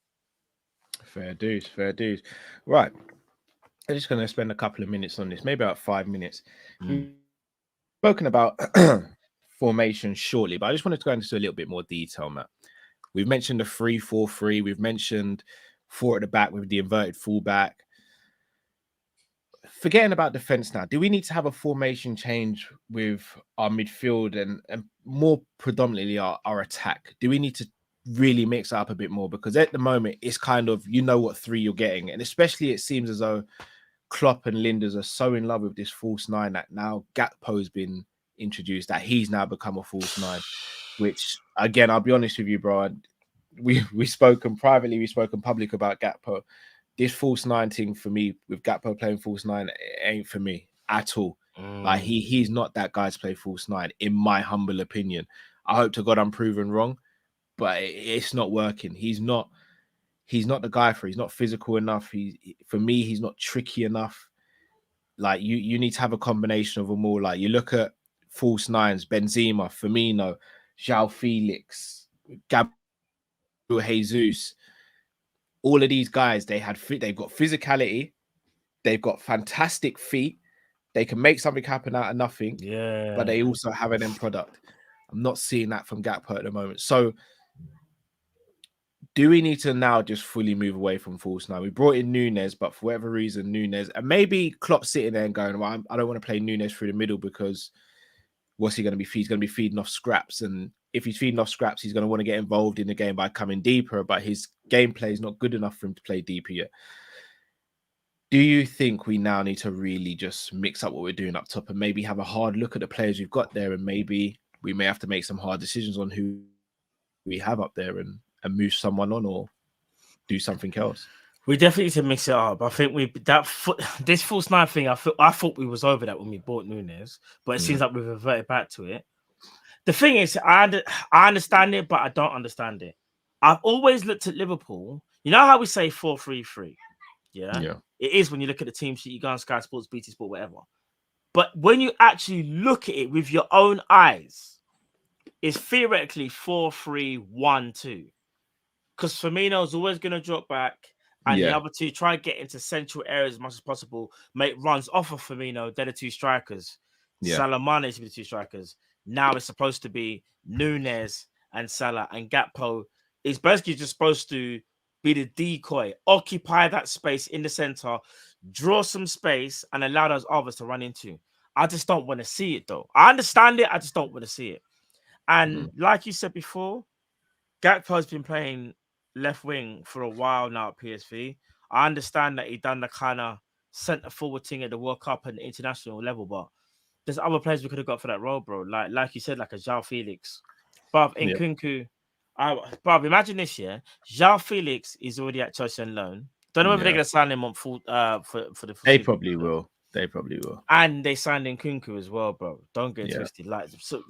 Fair dues. Right. I'm just going to spend a couple of minutes on this, maybe about 5 minutes. We've spoken about formation shortly, but I just wanted to go into a little bit more detail, Matt. We've mentioned the 3-4-3. We've mentioned 4 at the back with the inverted fullback. Forgetting about defense now, do we need to have a formation change with our midfield and more predominantly our attack? Do we need to really mix it up a bit more? Because at the moment, it's kind of, what 3 you're getting. And especially it seems as though Klopp and Linders are so in love with this false 9 that now Gakpo's been introduced, that he's now become a false 9, which, again, I'll be honest with you, bro, we spoken privately, we spoken public about Gakpo. This false 9 thing for me, with Gakpo playing false 9, it ain't for me at all. Like he's not that guy to play false 9, in my humble opinion. I hope to God I'm proven wrong, but it's not working. He's not the guy for it. He's not physical enough. For me, he's not tricky enough. Like you need to have a combination of them all. Like you look at false 9s, Benzema, Firmino, João Felix, Gabriel Jesus. All of these guys, they've got physicality, they've got fantastic feet, they can make something happen out of nothing. Yeah, but they also have an end product. I'm not seeing that from Gakpo at the moment. So do we need to now just fully move away from false 9? We brought in Nunes, but for whatever reason, Nunes, and maybe Klopp sitting there and going, well, I don't want to play Nunes through the middle because what's he going to be? He's going to be feeding off scraps. And if he's feeding off scraps, he's going to want to get involved in the game by coming deeper, but his gameplay is not good enough for him to play deeper yet. Do you think we now need to really just mix up what we're doing up top and maybe have a hard look at the players we've got there, and maybe we may have to make some hard decisions on who we have up there and move someone on or do something else? We definitely need to mix it up. I think this false 9 thing, I thought we was over that when we bought Nunes, but it seems like we've reverted back to it. The thing is, I understand it, but I don't understand it. I've always looked at Liverpool. You know how we say 4-3-3? Yeah. It is when you look at the team sheet, you go on Sky Sports, BT Sport, whatever. But when you actually look at it with your own eyes, it's theoretically 4-3-1-2. Because Firmino is always going to drop back, and the other two try and get into central areas as much as possible, make runs off of Firmino. They're the two strikers. Salah Mane is the two strikers. Now it's supposed to be Nunes and Salah, and Gakpo is basically just supposed to be the decoy, occupy that space in the center, draw some space, and allow those others to run into. I just don't want to see it, though. I understand it. I just don't want to see it. And like you said before, Gakpo has been playing left wing for a while now at PSV. I understand that he done the kind of centre forward thing at the World Cup and the international level, but there's other players we could have got for that role, bro. Like you said, like a João Felix. But in Nkunku, but imagine this year, João Felix is already at Chelsea on loan. Don't know whether they're going to sign him on full for the. They probably will. They probably will. And they signed in Nkunku as well, bro. Don't get twisted. Like so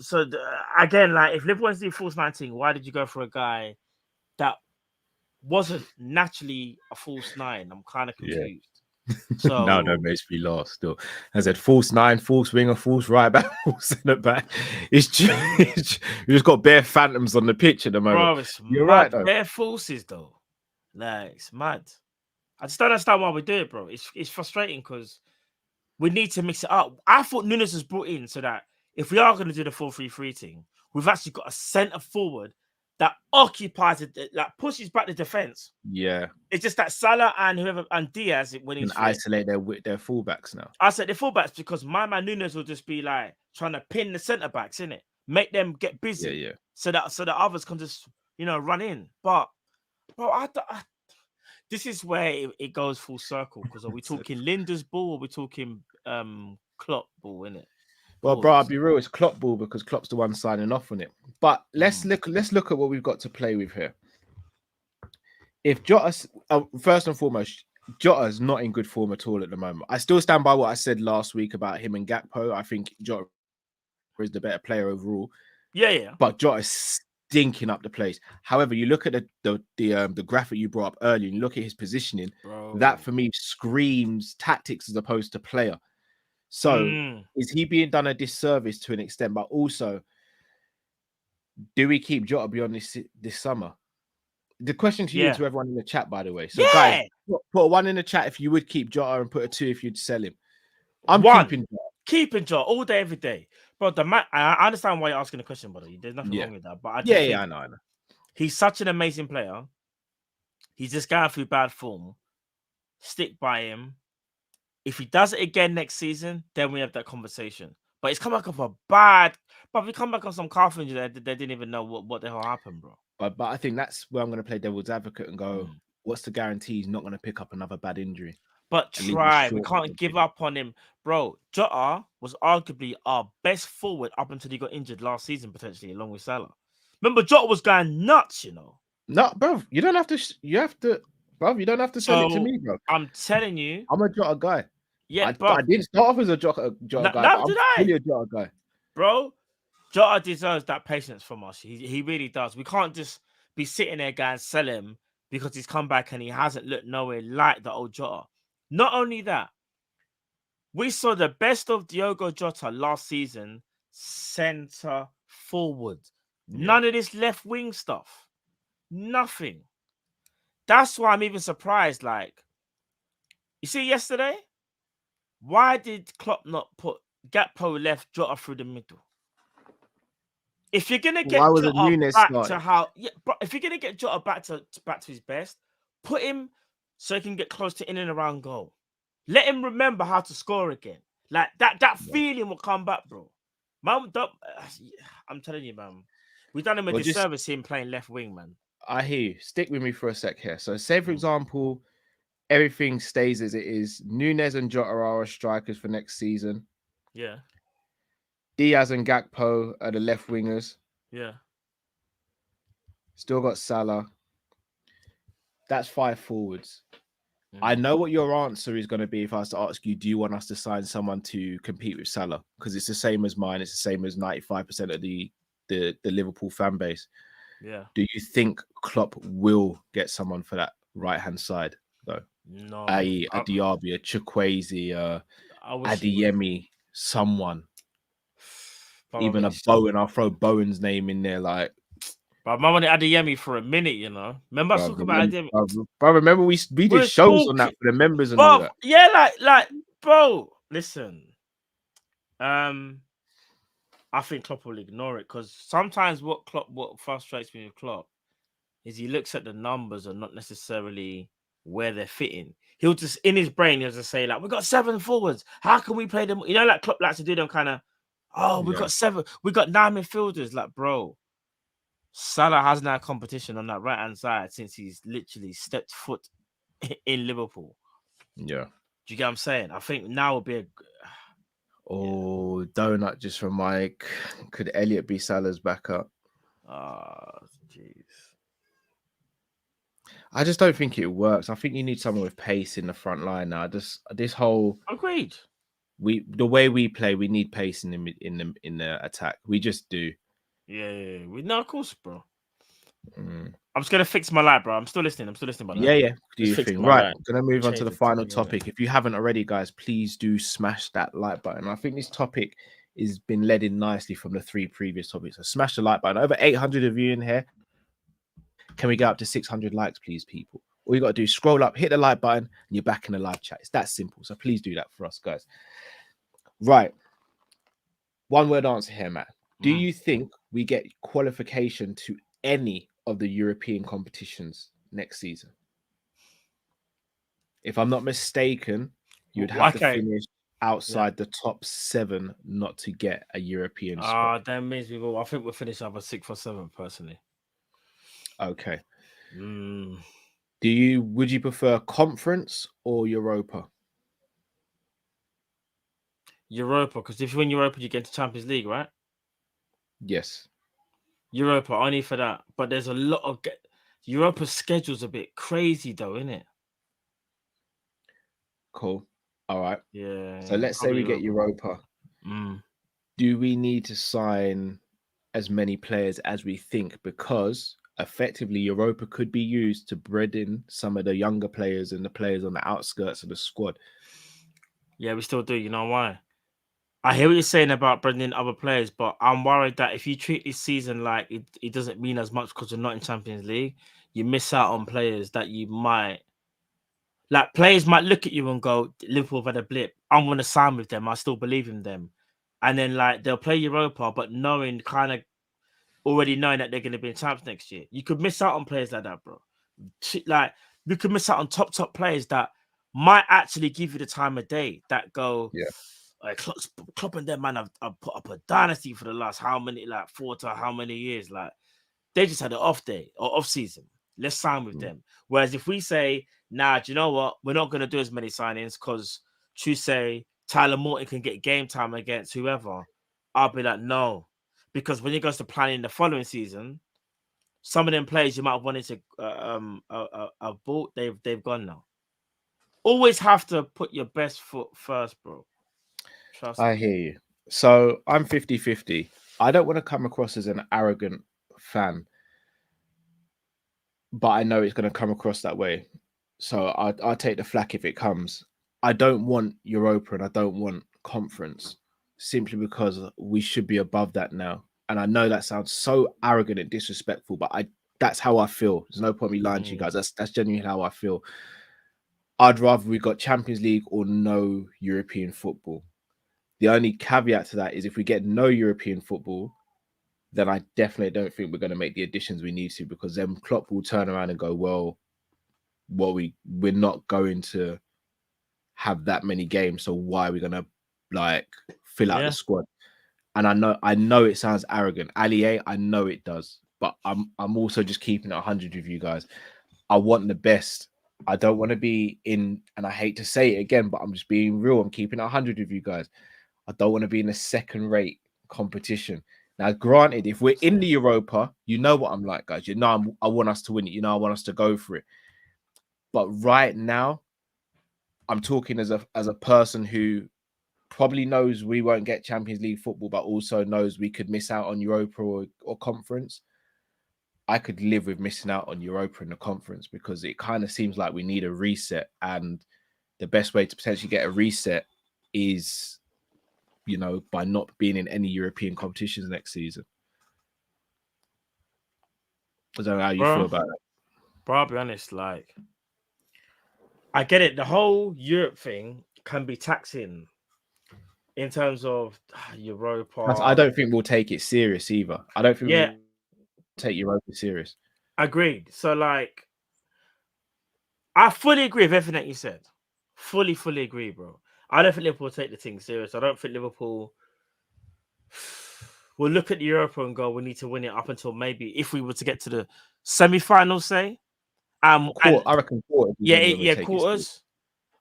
again, like if Liverpool wants to do false 19, why did you go for a guy that wasn't naturally a false 9? I'm kind of confused. So no, that makes me laugh still. I said false 9, false winger, false right back, false centre back. It's just you just got bare phantoms on the pitch at the moment. Bro, you're mad. Right, though. Bare forces though. Like it's mad. I just don't understand why we do it, bro. It's frustrating because we need to mix it up. I thought Nunes was brought in so that if we are going to do the 4-3-3 thing, we've actually got a centre forward that occupies it, like pushes back the defense. Yeah, it's just that Salah and whoever and Diaz when he's isolate their fullbacks now. I said the fullbacks because my man Nunes will just be like trying to pin the centre backs in it, make them get busy. So that others can just run in. But bro, this is where it goes full circle because are we talking Linda's ball or are we talking Klopp ball in it? Well, bro, I'll be real. It's Klopp ball because Klopp's the one signing off on it. But let's look at what we've got to play with here. If Jota, first and foremost, Jota's not in good form at all at the moment. I still stand by what I said last week about him and Gakpo. I think Jota is the better player overall. Yeah. But Jota's stinking up the place. However, you look at the graphic you brought up earlier, and you look at his positioning. Bro. That for me screams tactics as opposed to player. So is he being done a disservice to an extent? But also, do we keep Jota beyond this summer? The question to you to everyone in the chat, by the way. So guys, put a 1 in the chat if you would keep Jota and put a 2 if you'd sell him. I'm keeping Jota all day, every day. Bro, I understand why you're asking the question, brother. There's nothing wrong with that. But I know. He's such an amazing player. He's just going through bad form. Stick by him. If he does it again next season, then we have that conversation. But it's come back off a bad. But we come back on some calf injury that they didn't even know what the hell happened, bro. But I think that's where I'm going to play devil's advocate and go, what's the guarantee he's not going to pick up another bad injury? But try. We can't give up on him. Bro, Jota was arguably our best forward up until he got injured last season, potentially, along with Salah. Remember, Jota was going nuts, No, bro, you don't have to. You have to, bro. You don't have to send it to So me, bro. I'm telling you, I'm a Jota guy. yeah, I bro. didn't start off as a Jota guy, but Now I'm did fully I, a Jota guy. bro? Jota deserves that patience from us. He really does. We can't just be sitting there going sell him because he's come back and he hasn't looked nowhere like the old Jota. Not only that, we saw the best of Diogo Jota last season, centre forward. None of this left wing stuff. Nothing. That's why I'm even surprised. Like, you see, yesterday, why did Klopp not put Gakpo left Jota through the middle? If you're gonna Why get was it Jota Nunes back to starting? how, yeah, but if you're gonna get Jota back to his best, put him so he can get close to in and around goal. Let him remember how to score again. Like that feeling will come back, bro. Man, I'm telling you, man. We done him a Well, just disservice him playing left wing, man. I hear you. Stick with me for a sec here. So, say for Mm. example, everything stays as it is. Nunes and Jota are our strikers for next season. Yeah, Diaz and Gakpo are the left wingers. yeah. Still got Salah. That's 5 forwards. Mm. I know what your answer is going to be if I was to ask you, do you want us to sign someone to compete with Salah? Because it's the same as mine. It's the same as 95% of the Liverpool fan base. Yeah. Do you think Klopp will get someone for that right-hand side, though? No. I.e. a Diaby, a Chukwueze, Adeyemi, someone. Even a Bowen. I'll throw Bowen's name in there, like. But I wanted Adeyemi for a minute, you know. Remember I was talking about Adeyemi? Bro, remember we did shows on that for the members and all that. Yeah, like, bro, listen. I think Klopp will ignore it because sometimes what frustrates me with Klopp is he looks at the numbers and not necessarily where they're fitting. He'll just in his brain he'll just say like, "We got 7 forwards. How can we play them?" You know, like Klopp likes to do them kind of. Oh, we got 7. We got 9 midfielders. Like, bro, Salah hasn't had competition on that right hand side since he's literally stepped foot in Liverpool. Yeah. Do you get what I'm saying? I think now would be a. Oh, donut just from Mike. Could Elliot be Salah's backup? Oh, jeez. I just don't think it works. I think you need someone with pace in the front line now. This whole agreed. The way we play, we need pace in the attack. We just do. Yeah. No, of course, bro. I'm just gonna fix my light, bro. I'm still listening. By that. Yeah. Do you think? Right. I'm gonna move on to the final topic. If you haven't already, guys, please do smash that like button. I think this topic has been led in nicely from the 3 previous topics. So smash the like button. Over 800 of you in here. Can we get up to 600 likes, please, people? All you got to do is scroll up, hit the like button, and you're back in the live chat. It's that simple. So please do that for us, guys. Right. One word answer here, Matt. Do you think we get qualification to any of the European competitions next season? If I'm not mistaken, you'd have to finish outside the top 7 not to get a European spot. That means we will. I think we'll finish either 6th or 7th, personally. Okay. Would you prefer conference or Europa? Europa, because if you win Europa, you get to Champions League, right? Yes. Europa, only for that. But there's a lot of Europa's schedule's a bit crazy, though, isn't it? Cool. All right. Yeah. So let's say we get Europa. Do we need to sign as many players as we think? Because effectively, Europa could be used to bred in some of the younger players and the players on the outskirts of the squad. Yeah, we still do. You know why? I hear what you're saying about bringing in other players, but I'm worried that if you treat this season like it doesn't mean as much because you're not in Champions League, you miss out on players that you might... Like, players might look at you and go, Liverpool have had a blip. I'm going to sign with them. I still believe in them. And then, like, they'll play Europa, but already knowing that they're going to be in champs next year. You could miss out on players like that, bro. Like, you could miss out on top players that might actually give you the time of day that go... Yeah. Like Klopp and them, man, have put up a dynasty for the last 4 to how many years? Like, they just had an off day or off season. Let's sign with them. Whereas if we say, nah, do you know what? We're not going to do as many signings because say Tyler Morton can get game time against whoever. I'll be like, no. Because when it goes to planning the following season, some of them players you might have wanted to have bought, they've gone now. Always have to put your best foot first, bro. Trust I me. hear you. So I'm 50-50. I don't want to come across as an arrogant fan, but I know it's going to come across that way. So I'll take the flack if it comes. I don't want Europa and I don't want conference simply because we should be above that now. And I know that sounds so arrogant and disrespectful, but that's how I feel. There's no point me lying to you guys. That's genuinely how I feel. I'd rather we got Champions League or no European football. The only caveat to that is if we get no European football, then I definitely don't think we're going to make the additions we need to, because then Klopp will turn around and go, well, we're not going to have that many games, so why are we going to like fill out the squad? And I know it sounds arrogant, Ali, I know it does, but I'm also just keeping it 100 with you guys. I want the best. I don't want to be in, and I hate to say it again, but I'm just being real. I'm keeping it 100 with you guys. I don't want to be in a second-rate competition. Now, granted, if we're in the Europa, you know what I'm like, guys. You know I want us to win it. You know I want us to go for it. But right now, I'm talking as a person who probably knows we won't get Champions League football, but also knows we could miss out on Europa or conference. I could live with missing out on Europa and the conference, because it kind of seems like we need a reset. And the best way to potentially get a reset is, you know, by not being in any European competitions next season. I don't know how you feel about that. Bro, I'll be honest, like, I get it. The whole Europe thing can be taxing in terms of Europa. I don't think we'll take it serious either. I don't think we'll take Europa serious. Agreed. So, like, I fully agree with everything that you said. Fully agree, bro. I don't think Liverpool will take the thing serious. I don't think Liverpool will look at the Europa and go, we need to win it up until maybe if we were to get to the semi-finals, say. I reckon quarters. Quarters.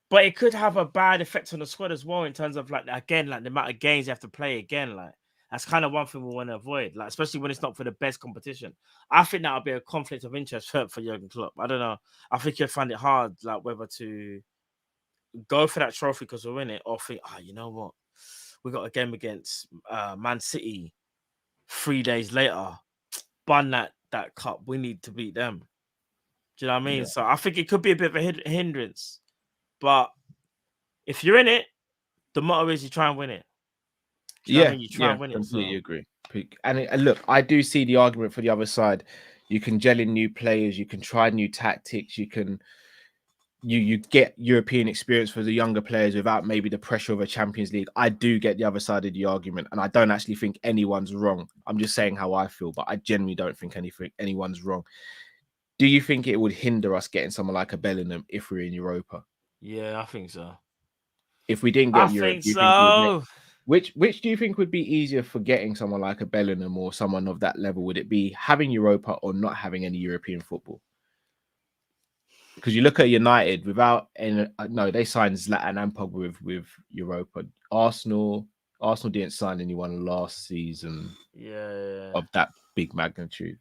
But it could have a bad effect on the squad as well in terms of, like, again, like the amount of games you have to play again. Like, that's kind of one thing we want to avoid, like, especially when it's not for the best competition. I think that would be a conflict of interest for Jurgen Klopp. I don't know. I think you'll find it hard, like, whether to go for that trophy because we're in it, or think, you know what? We got a game against Man City 3 days later. Bun that cup. We need to beat them. Do you know what I mean? Yeah. So I think it could be a bit of a hindrance. But if you're in it, the motto is you try and win it. You try and win it. Completely agree. And look, I do see the argument for the other side. You can gel in new players. You can try new tactics. You can you get European experience for the younger players without maybe the pressure of a Champions League. I do get the other side of the argument, and I don't actually think anyone's wrong. I'm just saying how I feel, but I genuinely don't think anyone's wrong. Do you think it would hinder us getting someone like a Bellingham if we're in Europa? Yeah, I think so. If we didn't get Europe, think so. Which do you think would be easier for getting someone like a Bellingham or someone of that level? Would it be having Europa or not having any European football? Because you look at United without they signed Zlatan and Pogba with Europa. Arsenal didn't sign anyone last season. Yeah. Of that big magnitude.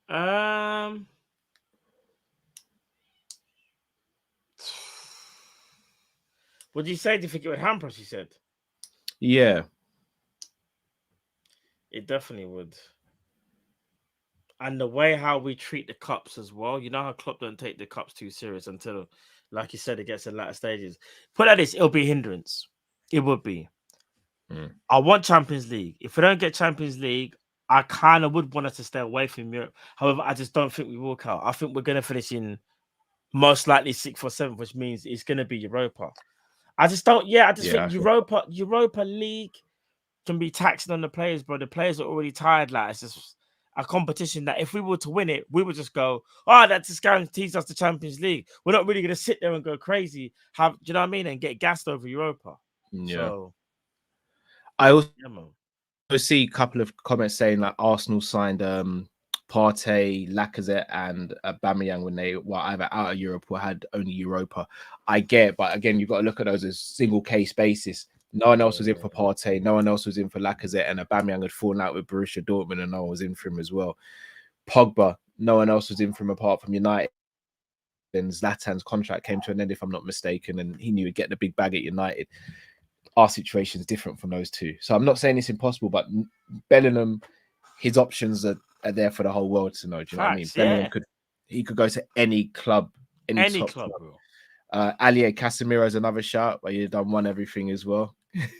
What did you say? Do you think it would hamper us? You said. Yeah. It definitely would. And the way how we treat the cups as well, you know how Klopp don't take the cups too serious until, like you said, it gets in latter stages. Put like this, it'll be a hindrance. It would be. I want Champions League. If we don't get Champions League, I kind of would want us to stay away from Europe. However, I just don't think we walk out. I think we're going to finish in most likely 6th or 7th, which means it's going to be Europa. I just don't. Yeah, I just think Europa League can be taxing on the players, bro. The players are already tired. Like, it's just a competition that if we were to win it, we would just go, that just guarantees us the Champions League. We're not really going to sit there and go crazy. Do you know what I mean? And get gassed over Europa. Yeah. So, I also see a couple of comments saying that Arsenal signed Partey, Lacazette, and Aubameyang when they were either out of Europe or had only Europa. I get, but again, you've got to look at those as single case basis. No one else was in for Partey. No one else was in for Lacazette, and Aubameyang had fallen out with Borussia Dortmund, and no one was in for him as well. Pogba, no one else was in from apart from United. Then Zlatan's contract came to an end, if I'm not mistaken, and he knew he'd get the big bag at United. Our situation is different from those two. So I'm not saying it's impossible, but Bellingham, his options are there for the whole world to know. Do you know what I mean? Bellingham could go to any club, any top club. Bro. Alier Casemiro is another shout, but you've won everything as well.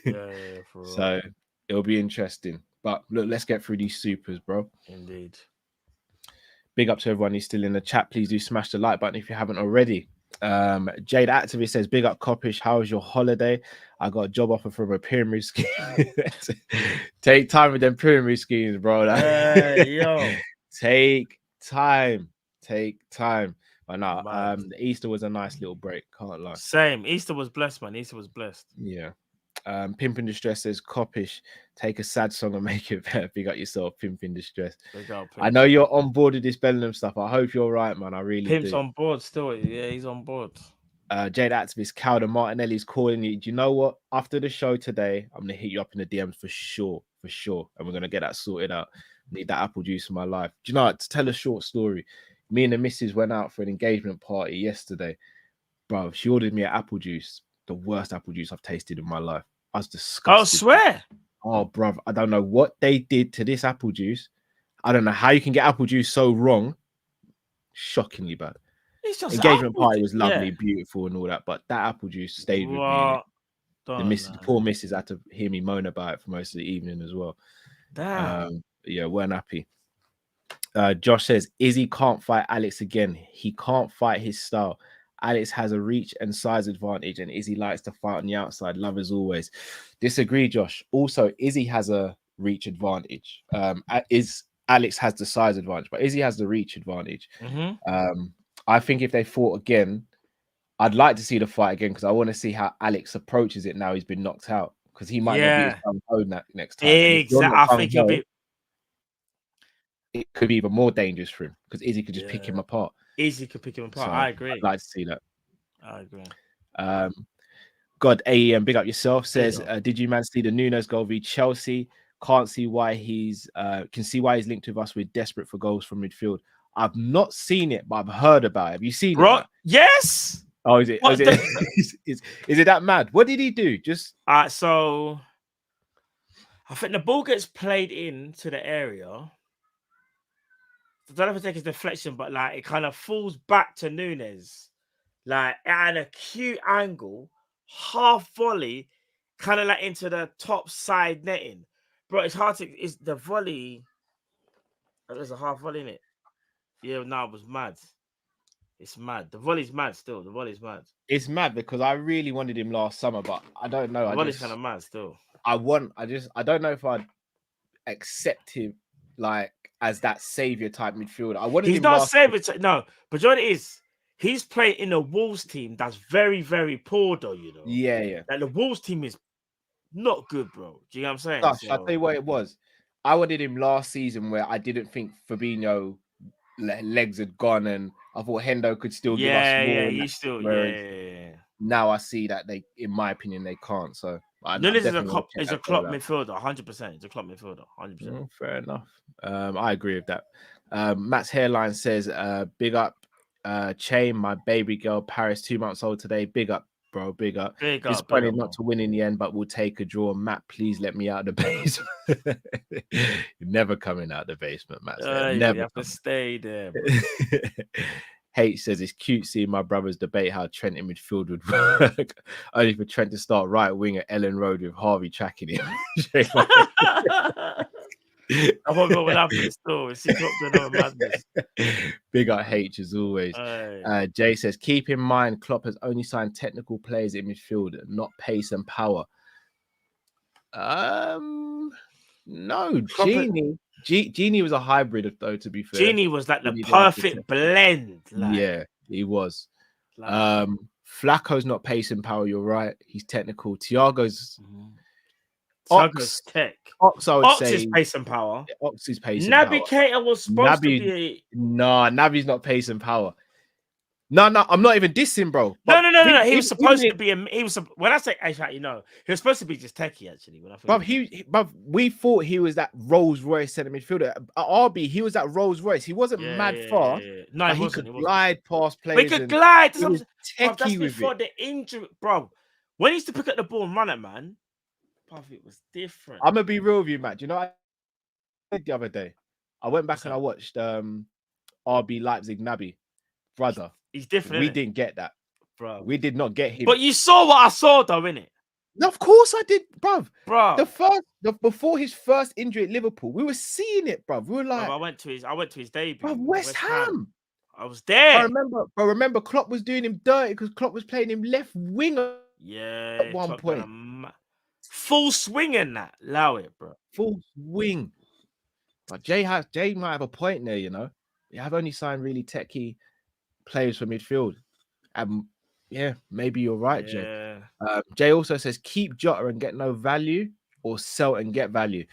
Yeah, for so it'll be interesting. But look, let's get through these supers, bro. Indeed. Big up to everyone who's still in the chat. Please do smash the like button if you haven't already. Jade Activist says, big up Kopish. How was your holiday? I got a job offer from a pyramid scheme. Take time with them pyramid schemes, bro. Yo. Take time. But no, the Easter was a nice little break. Can't lie. Same. Easter was blessed, man. Easter was blessed. Yeah. Pimp in Distress says, Kopish, take a sad song and make it better. Big up yourself, Pimp in Distress. I know you're on board with this Bellingham stuff. I hope you're right, man. I really Pimp's do. on board still. Yeah, he's on board. Jade Activist, Calder Martinelli's calling you. Do you know what? After the show today, I'm going to hit you up in the DMs for sure. And we're going to get that sorted out. Need that apple juice in my life. Do you know what? To tell a short story, me and the missus went out for an engagement party yesterday. Bro, she ordered me an apple juice. The worst apple juice I've tasted in my life. I was disgusted. I swear. Oh, bro, I don't know what they did to this apple juice. I don't know how you can get apple juice so wrong. Shockingly bad. It's just engagement party was lovely, beautiful, and all that, but that apple juice stayed with me. The poor missus had to hear me moan about it for most of the evening as well. Yeah, weren't happy. Josh says, Izzy can't fight Alex again. He can't fight his style. Alex has a reach and size advantage, and Izzy likes to fight on the outside. Love as always. Disagree, Josh. Also, Izzy has a reach advantage. Alex has the size advantage, but Izzy has the reach advantage. I think if they fought again, I'd like to see the fight again because I want to see how Alex approaches it now he's been knocked out, because he might not be as gung-ho next time. Exactly. I think it could be even more dangerous for him because Izzy could just pick him apart. Izzy could pick him apart. So I agree. I'd like to see that. I agree. God, AEM, big up yourself, says, did you man see the Nunes goal v Chelsea? Can't see why he's can see why he's linked with us. We're desperate for goals from midfield. I've not seen it, but I've heard about it. Have you seen it? Yes. Oh, is it? Is it that mad? What did he do? Just so I think the ball gets played into the area. I don't know if it's like a deflection, but like it kind of falls back to Nunes, like at an acute angle, half volley, kind of like into the top side netting. Bro, it's hard to. It's the volley. There's a half volley in it. Yeah, no, it was mad. It's mad. The volley's mad still. The volley's mad. It's mad because I really wanted him last summer, but I don't know. The volley's kind of mad still. I don't know if I'd accept him like as that savior type midfielder. I wanted He's him not savior. No, but you know what it is? He's playing in a Wolves team that's very, very poor, though. You know. Yeah. Like the Wolves team is not good, bro. Do you know what I'm saying? Gosh, I'll tell you what it was. I wanted him last season where I didn't think Fabinho legs had gone, and I thought Hendo could still give us more. He's still. Now I see that they, in my opinion, they can't. So Nunes is a Klopp midfielder, 100%. He's a Klopp midfielder, 100%. Fair enough. I agree with that. Matt's hairline says, "Big up, Chain, my baby girl, Paris, 2 months old today. Big up, bro. Big up. Disappointed not to win in the end, but we'll take a draw. Matt, please let me out of the basement." You're never coming out of the basement, Matt. Never. You have to stay there. H says, it's cute seeing my brothers debate how Trent in midfield would work. Only for Trent to start right wing at Ellen Road with Harvey tracking him. I wonder what will happen still. It's another madness. Big up H as always. Jay says, keep in mind Klopp has only signed technical players in midfield, not pace and power. No, Genie was a hybrid, though, to be fair. Genie was like the perfect blend. Yeah, he was. Flacco's not pace and power, you're right. He's technical. Thiago's tech. Ox, I would say. Is pace and power. Ox is pace and power. Naby Keita was supposed to be. No, Naby's not pace and power. No, I'm not even dissing, bro. No. Think, He was supposed even to be. He was. When I say, actually, he was supposed to be just techie. Actually, when I think, bruv, we thought he was that Rolls Royce centre midfielder. At RB, he was that Rolls Royce. He wasn't mad fast. yeah. No, But he he wasn't. could glide past We players. could glide. He was Bruv, that's techie with before it. the injury, bro. When he used to pick up the ball and run it, man, bruv, it was different. I'm gonna be real with you, Matt. You know what I did the other day? I went back and I watched RB Leipzig Naby. Brother, he's different. We didn't get that, bro. We did not get him. But you saw what I saw, though, innit? No, of course I did, bruv. Bro. Before his first injury at Liverpool, we were seeing it, bruv. We were like, I went to his debut. Bruv, West Ham. I was there. I remember Klopp was doing him dirty because Klopp was playing him left winger. Yeah, at one point. Full swing in that. Allow it, bro. Full swing. But Jay might have a point there, you know. They have only signed really techie players for midfield. Yeah, maybe you're right, Jay. Jay also says keep Jota and get no value, or sell and get value.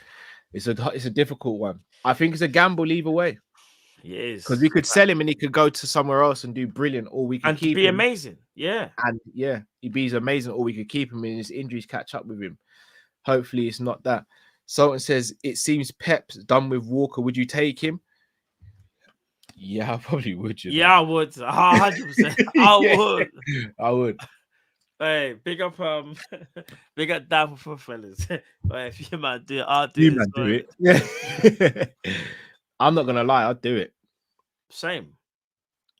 It's a difficult one. I think it's a gamble either way. It is, because we could sell him and he could go to somewhere else and do brilliant, or we could keep him. Amazing. Yeah, and he'd be amazing, or we could keep him and his injuries catch up with him. Hopefully, it's not that. Sultan says it seems Pep's done with Walker. Would you take him? Yeah, I probably would. I would. 100%. I would. Hey, big up down for fellas. If you man do it, I'll do it. You man do it. Yeah. I'm not gonna lie, I'd do it. Same.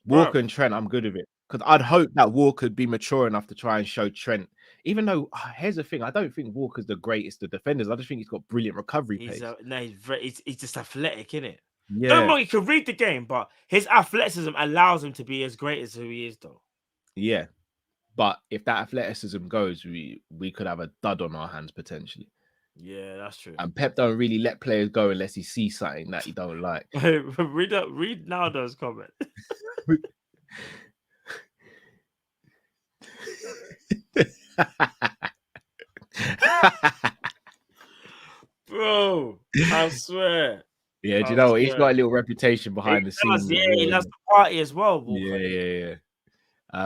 Walker and Trent, I'm good with it. Because I'd hope that Walker would be mature enough to try and show Trent. Even though, here's the thing, I don't think Walker's the greatest of defenders. I just think he's got brilliant recovery pace. He's just athletic, innit? Yeah. Don't know, he can read the game, but his athleticism allows him to be as great as who he is, though. Yeah. But if that athleticism goes, we could have a dud on our hands potentially. Yeah, that's true. And Pep don't really let players go unless he sees something that he don't like. Read now those comments. Bro, I swear. Yeah, do you know what? He's got a little reputation behind the scenes. Yeah, he loves the party as well. Walker. Yeah.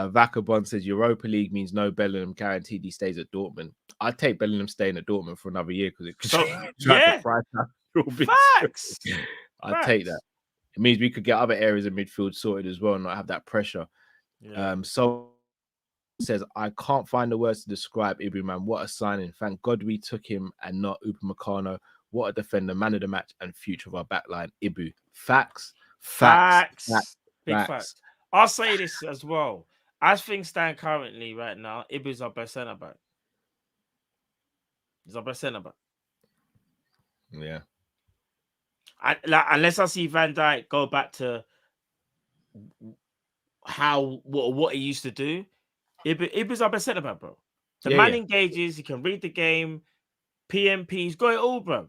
Vacabond says Europa League means no Bellingham, guaranteed he stays at Dortmund. I'd take Bellingham staying at Dortmund for another year because Facts. I'd take that. It means we could get other areas of midfield sorted as well and not have that pressure. Yeah. So says I can't find the words to describe Ibu, man. What a signing. Thank God we took him and not Upamecano. What a defender, man of the match and future of our backline. Ibu. Facts. Big facts. I'll say this as well. As things stand currently right now, Ibu's our best centre back. He's our best centre back. Yeah. Unless I see Van Dijk go back to what he used to do, Ibu's our best centre back, bro. The man engages, he can read the game, PMP, he's got it all, bro.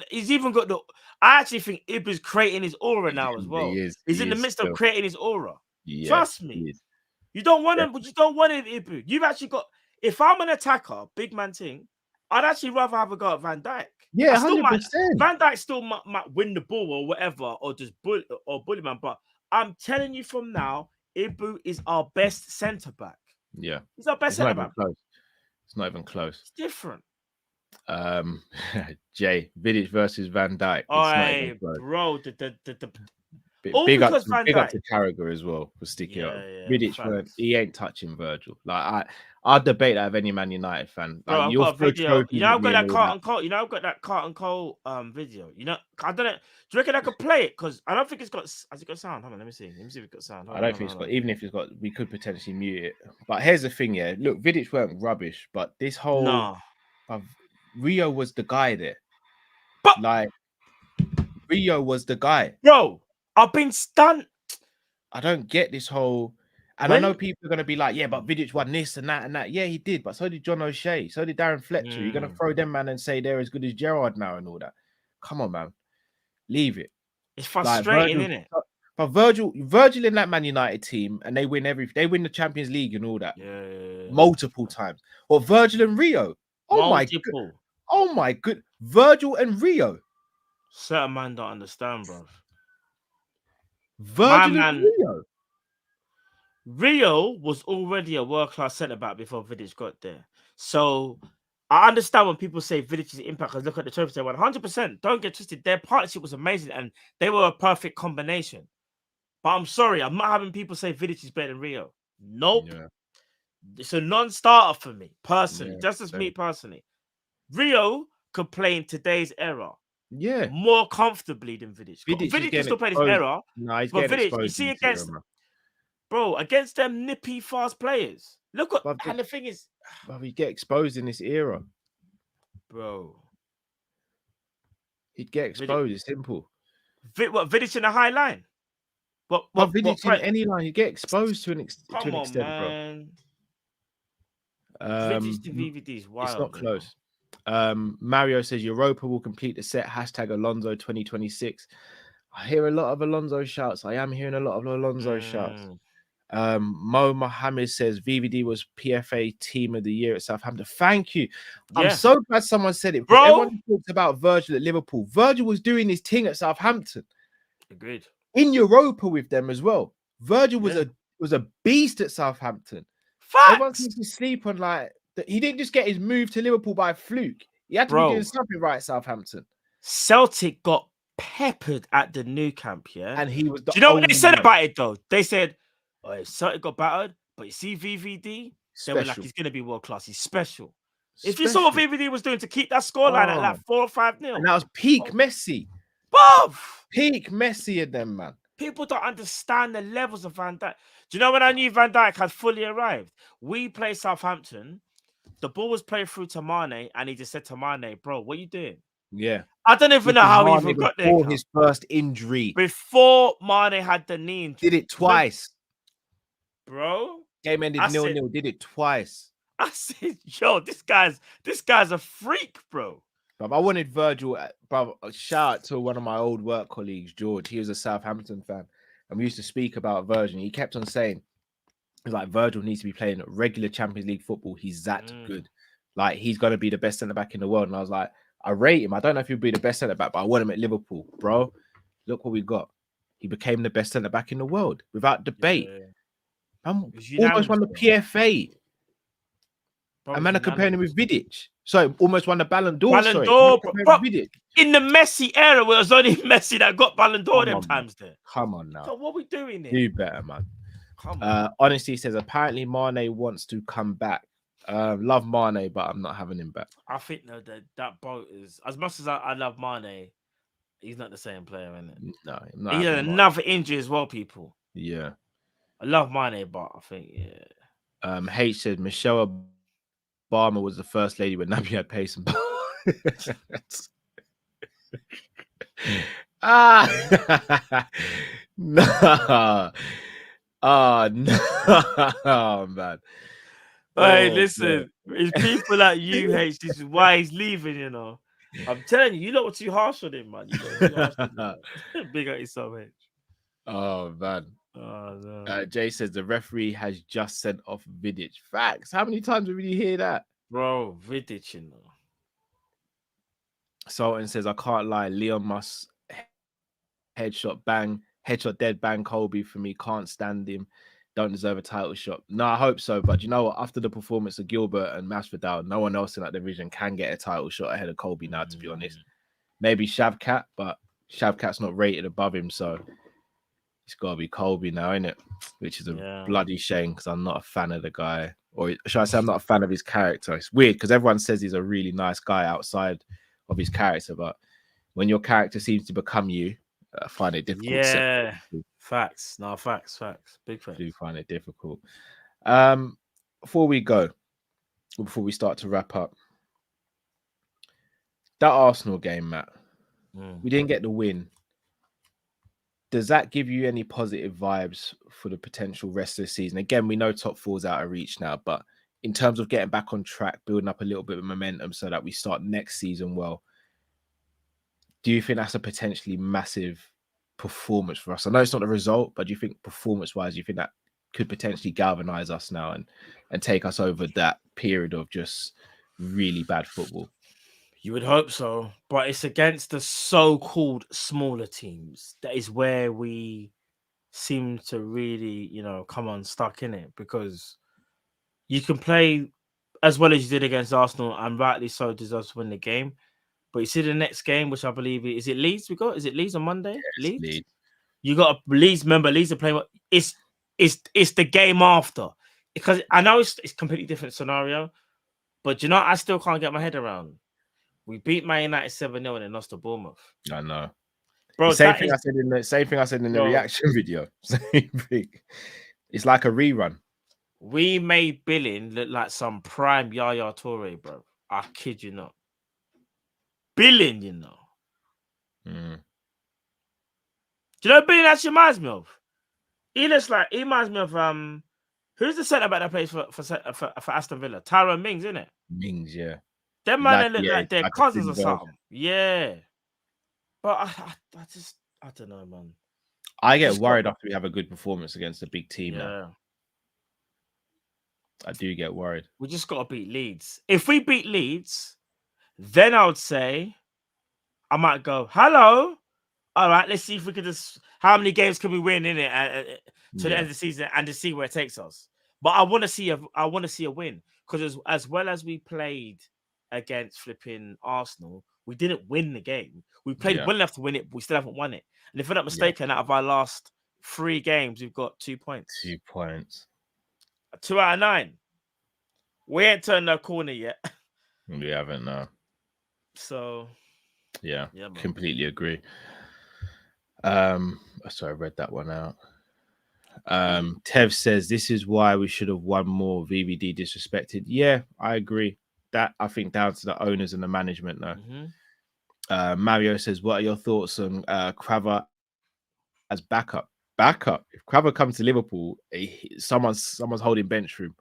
He's even got the. I actually think Ibu's creating his aura now as well. He's in the midst of creating his aura. Yeah, trust me. You don't want him, but you don't want him, Ibu. You've actually got. If I'm an attacker, big man thing, I'd actually rather have a go at Van Dijk. Yeah, 100%. Van Dijk still might win the ball or whatever, or just bully man. But I'm telling you from now, Ibu is our best centre back. Yeah, he's our best centre back. It's not even close. It's different. Jay, Vidic versus Van Dijk. Oh, bro, big up to Carragher as well for sticking up. Vidic, he ain't touching Virgil. Like I'll debate that with any Man United fan. Like, I've got a video. You know, I've got that Carlton Cole. You know, I've got that Carlton Cole video. You know, I don't know. Do you reckon I could play it? Because I don't think it's got. Has it got sound? Hold on, let me see. Let me see if it's got sound. I don't think it's got. Even if it's got, we could potentially mute it. But here's the thing, yeah. Look, Vidic weren't rubbish, but this whole Rio was the guy there. But like Rio was the guy, bro. I've been stunned. I don't get this whole. And I know people are going to be like, yeah, but Vidic won this and that and that. Yeah, he did. But so did John O'Shea. So did Darren Fletcher. You're going to throw them, man, and say they're as good as Gerrard now and all that. Come on, man. Leave it. It's frustrating, isn't it? But Virgil in that Man United team, and they win the Champions League and all that. Yeah. Multiple times. Or Virgil and Rio. My God. Oh, my good. Virgil and Rio. Certain man don't understand, bro. Virgil and Rio. Rio was already a world-class centre-back before Vidic got there. So I understand when people say Vidic's impact, because look at the trophies they won. 100%. Don't get twisted. Their partnership was amazing and they were a perfect combination. But I'm sorry, I'm not having people say Vidic is better than Rio. Nope. Yeah. It's a non-starter for me, personally. Yeah, Just as me same. personally. Rio could play in today's era Yeah. more comfortably than Vidic. Vidic is Vidic can getting still play this exposed. era, No, he's but getting Vidic, you exposed see in this era, against, man. bro, against them nippy fast players. Look what, But and the thing is, he get exposed in this era. bro, He'd get exposed. It's simple. what Vidic in a high line? But Vidic in any line, you get exposed to an extent, man. bro. Vidic to VVD is wild. It's not close. Mario says Europa will complete the set. # Alonso 2026. I hear a lot of Alonso shouts. I am hearing a lot of Alonso shouts. Mo Mohammed says VVD was PFA Team of the Year at Southampton. Thank you. Yeah. I'm so glad someone said it. Bro, everyone talks about Virgil at Liverpool. Virgil was doing his thing at Southampton. Agreed. In Europa with them as well. Virgil was a beast at Southampton. Facts. Everyone seems to sleep on he didn't just get his move to Liverpool by fluke. He had to be doing something right at Southampton. Celtic got peppered at the new camp, yeah. And he was the Do you know what they said about it though? They said, "Oh, Celtic got battered, but you see VVD, they were like, he's gonna be world class. He's special." If you saw what VVD was doing to keep that scoreline at like 4 or 5-0, and that was peak Messi. Peak Messi in them, man. People don't understand the levels of Van Dijk. Do you know when I knew Van Dijk had fully arrived? We played Southampton. The ball was played through to Mane, and he just said to Mane, "Bro, what are you doing?" Yeah. I don't even know how he even got there. Before his first injury. Before Mane had the knee injury. Did it twice. Bro. Game ended 0-0. Did it twice. I said, yo, this guy's a freak, bro. I wanted Virgil, bro. Shout out to one of my old work colleagues, George. He was a Southampton fan. And we used to speak about Virgil. He kept on saying, like, Virgil needs to be playing regular Champions League football. He's that good. Like, he's going to be the best centre-back in the world. And I was like, I rate him. I don't know if he'll be the best centre-back, but I want him at Liverpool. Bro, look what we got. He became the best centre-back in the world without debate. I'm almost won the PFA. Bro, and man are comparing him with Vidic. So almost won the Ballon d'Or. Ballon d'Or, bro. In the Messi era, it was only Messi that got Ballon d'Or them times there. Come on now. So what are we doing here? Do better, man. Honesty says apparently Mane wants to come back. Love Mane, but I'm not having him back. I think that boat is, as much as I love Mane, he's not the same player, isn't it? No, I'm not. He had another injury as well, people. Yeah. I love Mane, but I think, H said Michelle Obama was the first lady when Naby had pace and no. Oh no, man. Hey, listen, it's people like you, H. This is why he's leaving, you know. I'm telling you, you lot were too harsh on him, man. Big up yourself, H. Oh, man. Oh, no. Jay says the referee has just sent off Vidic. Facts. How many times did you hear that? Bro, Vidic, you know. Sultan says, I can't lie. Leon must headshot dead bang Colby for me. Can't stand him. Don't deserve a title shot. No, I hope so. But you know what? After the performance of Gilbert and Masvidal, no one else in that division can get a title shot ahead of Colby now, to be honest. Maybe Shavkat, but Shavkat's not rated above him, so it's got to be Colby now, isn't it? Which is a bloody shame because I'm not a fan of the guy. Or should I say I'm not a fan of his character? It's weird because everyone says he's a really nice guy outside of his character, but when your character seems to become you, I find it difficult. Yeah, facts. No, facts. Big facts. I do find it difficult. Before we start to wrap up, that Arsenal game, Matt, we didn't get the win. Does that give you any positive vibes for the potential rest of the season? Again, we know top four's out of reach now, but in terms of getting back on track, building up a little bit of momentum so that we start next season well, do you think that's a potentially massive performance for us? I know it's not the result, but do you think performance-wise, you think that could potentially galvanize us now and take us over that period of just really bad football? You would hope so, but it's against the so-called smaller teams. That is where we seem to really, come unstuck in it, because you can play as well as you did against Arsenal, and rightly so deserves to win the game. But you see the next game, which I believe is it Leeds we got? Is it Leeds on Monday? Yes, Leeds? You got Leeds, remember, Leeds are playing. It's the game after. Because I know it's completely different scenario, but I still can't get my head around. We beat Man United 7-0 and then lost to Bournemouth. I know. Bro, The same thing I said in the reaction video. Same thing. It's like a rerun. We made Billing look like some prime Yaya Toure, bro. I kid you not. Billing, Mm. Do you know what Billing actually reminds me of? He reminds me of who's the centre back that plays for Aston Villa? Tyrone Mings, isn't it? Mings, yeah. Them man look like their cousins or something. Yeah. But I don't know, man. I get worried after we have a good performance against a big team now. I do get worried. We just got to beat Leeds. If we beat Leeds, then I would say I might go, hello. All right, let's see if we can how many games can we win in it to the end of the season and to see where it takes us. But I want to see a win, because as well as we played against flipping Arsenal, we didn't win the game. We played well enough to win it, but we still haven't won it. And if I'm not mistaken, out of our last 3 games, we've got 2 points. 2 points. 2 out of 9. We ain't turned no corner yet. We haven't, no. So yeah, completely agree. So I read that one out. Tev says this is why we should have won more. VVD disrespected. Yeah, I agree. That I think down to the owners and the management though. Mario says, what are your thoughts on Craver as backup? If Craver comes to Liverpool, someone's holding bench for him.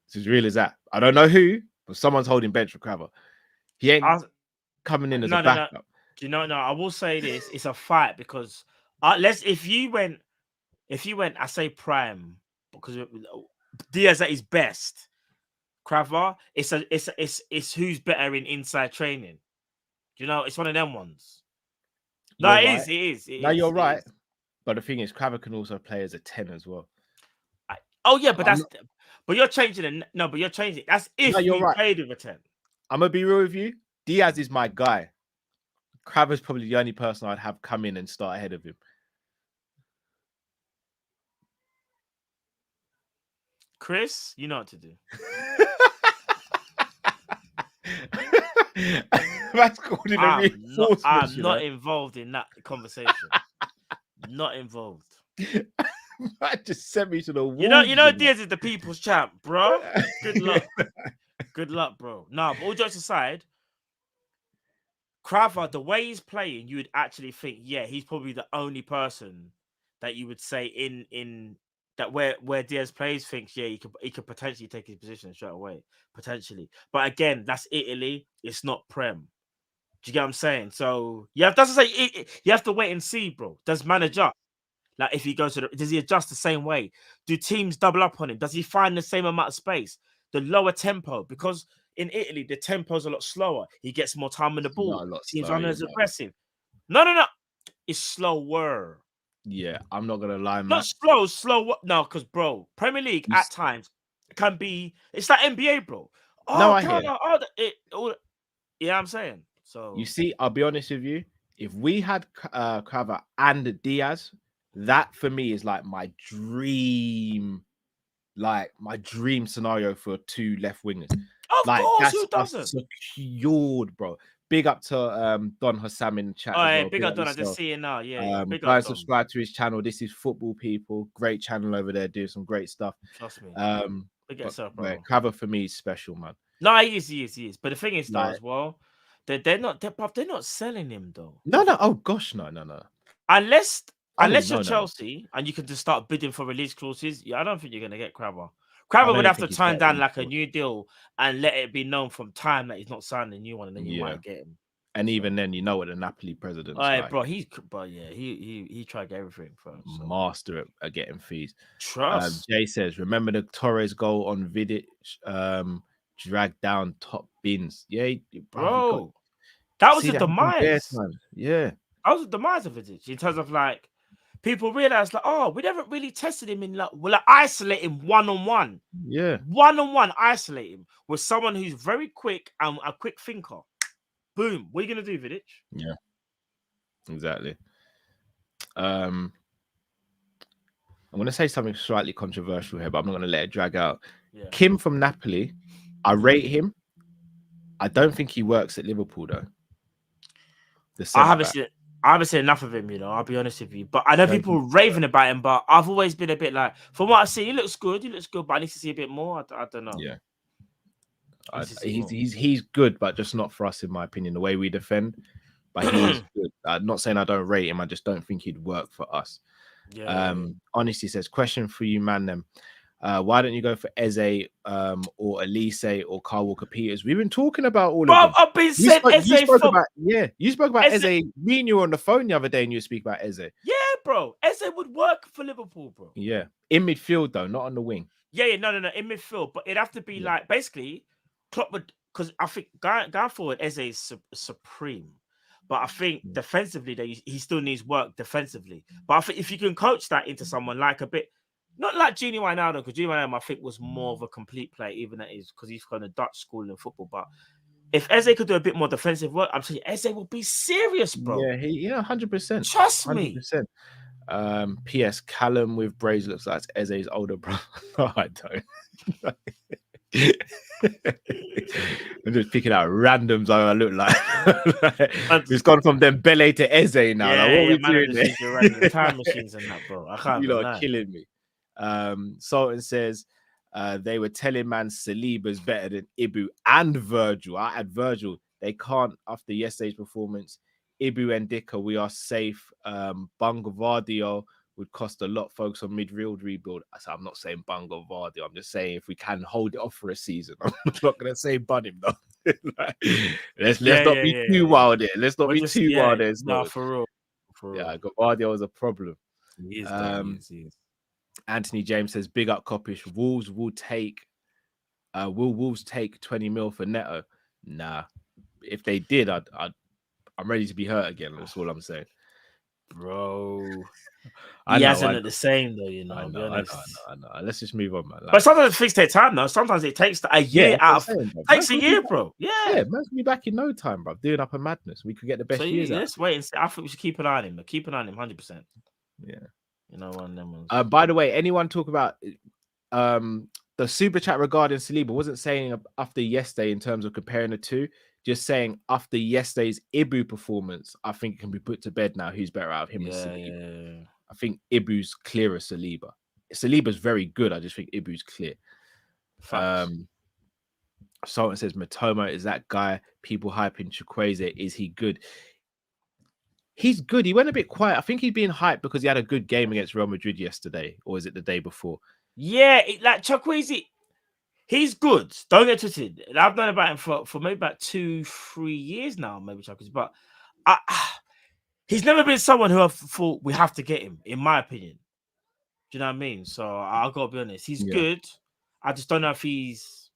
It's as real as that. I don't know who, but someone's holding bench for Craver. He ain't coming in as a backup. No. Do you know? No, I will say this: it's a fight, because if you went, I say prime, because Diaz at his best, Craver. It's who's better in inside training. It's one of them ones. No, it is. You're right. But the thing is, Craver can also play as a 10 as well. But you're changing it. No, but you're changing it. That's if you played with a 10. I'm gonna be real with you. Diaz is my guy. Craver's probably the only person I'd have come in and start ahead of him. Chris, you know what to do. That's called in a reinforcement. I'm not involved in that conversation. Not involved. That just sent me to the wall. You know, Diaz is the people's champ, bro. Good luck. Good luck, bro. No, but all jokes aside, Craver, the way he's playing, you would actually think, he's probably the only person that you would say in that where Diaz plays thinks, he could potentially take his position straight away, potentially. But again, that's Italy. It's not Prem. Do you get what I'm saying? So you have to wait and see, bro. Does man adjust? Like if he goes does he adjust the same way? Do teams double up on him? Does he find the same amount of space? The lower tempo, because in Italy the tempo's a lot slower. He gets more time on the ball. Teams aren't as aggressive. No. It's slower. Yeah, I'm not gonna lie, man. Not slow. No, because bro, Premier League at times can be. It's like NBA, bro. I hear. Yeah, I'm saying. So you see, I'll be honest with you. If we had Craver and Diaz, that for me is like my dream scenario for 2 left wingers. Of course, who doesn't? Secured, bro. Big up to Don Hassam in the chat. Big up Don. I just see it now. Yeah. Guys, subscribe to his channel. This is Football People. Great channel over there. Doing some great stuff. Trust me. Big yourself, bro. Craver for me is special, man. No, he is. But the thing is, though, as well, they're not selling him though. No. Oh gosh, no. Unless you're Chelsea and you can just start bidding for release clauses, I don't think you're gonna get Craver. Craver would have to turn down like a new deal and let it be known from time that he's not signing a new one, and then you might get him. And even then, you know what the Napoli president. Bro, he tried everything for him. So. Master at getting fees. Trust. Jay says, remember the Torres goal on Vidic, dragged down top bins. Yeah, bro. That was the demise. Yeah. That was the demise of Vidic in terms of like people realize like, oh, we never really tested him in like, we'll isolate him one-on-one. Yeah. One-on-one, isolate him with someone who's very quick and a quick thinker. Boom. What are you gonna do, Vidic? Yeah. Exactly. I'm gonna say something slightly controversial here, but I'm not gonna let it drag out. Yeah. Kim from Napoli, I rate him. I don't think he works at Liverpool though. I haven't seen enough of him, you know. I'll be honest with you, but I know people raving about him. But I've always been a bit like, from what I see, he looks good. But I need to see a bit more. I don't know. Yeah, he's good, but just not for us, in my opinion. The way we defend, but he's good. I'm not saying I don't rate him. I just don't think he'd work for us. Yeah. Honestly, says question for you, man. Them. Why don't you go for Eze or Elise or Carl Walker-Peters? We've been talking about all of them. I've been saying Eze. You spoke about Eze. Me and you were on the phone the other day, and you speak about Eze. Yeah, bro. Eze would work for Liverpool, bro. Yeah, in midfield though, not on the wing. Yeah, no, in midfield, but it'd have to be like basically Klopp would, because I think going forward, Eze is supreme. But I think defensively, that he still needs work defensively. But I think if you can coach that into someone like a bit. Not like Gini Wijnaldum, because Gini Wijnaldum, I think, was more of a complete player, even that is because he's kind of Dutch school in football. But if Eze could do a bit more defensive work, I'm saying Eze will be serious, bro. Yeah, 100%. Trust me. 100%. P.S. Callum with braids looks like Eze's older brother. No, I don't. I'm just picking out randoms. I look like it's gone from Dembele to Eze now. Yeah, like, what are we doing there? Time machines and that, bro. I can't. You lot are killing me. Sultan says they were telling man Saliba's better than Ibu and Virgil. I add Virgil. They can't after yesterday's performance. Ibu and Dika, we are safe. Bungavardio would cost a lot. Focus on midfield rebuild. So I'm not saying Bungavardio. I'm just saying if we can hold it off for a season. I'm not gonna say bun him though. let's not be too wild here. Let's not be too wild here. No, for real. Yeah, Gavardio is a problem. He is. Anthony James says, big up Kopish. Wolves will take Wolves take 20 mil for Neto? Nah. If they did, I'm ready to be hurt again. That's all I'm saying. Bro. He hasn't looked the same though, you know. I know. Let's just move on, man. But sometimes things take time though. Sometimes it takes a year takes a year, bro. Yeah, man's be back in no time, bro. Doing up a madness. We could get the best years out. Let's wait and see. I think we should keep an eye on him. Keep an eye on him 100%. Yeah. You know, one of them ones. By the way, anyone talk about the super chat regarding Saliba? Wasn't saying after yesterday in terms of comparing the two, just saying after yesterday's Ibu performance, I think it can be put to bed now who's better out of him and Saliba. Yeah. I think Ibu's clearer Saliba. Saliba's very good. I just think Ibu's clear. Sultan says Matoma is that guy. People hyping Chukwueze. Is he good? He's good. He went a bit quiet. I think he's being hyped because he had a good game against Real Madrid yesterday, or is it the day before? Yeah, like Chukwueze, he's good. Don't get twisted. I've known about him for maybe about 2-3 years now, maybe Chukwueze, but he's never been someone who I thought we have to get him, in my opinion. Do you know what I mean? So I've got to be honest. He's good. I just don't know if he's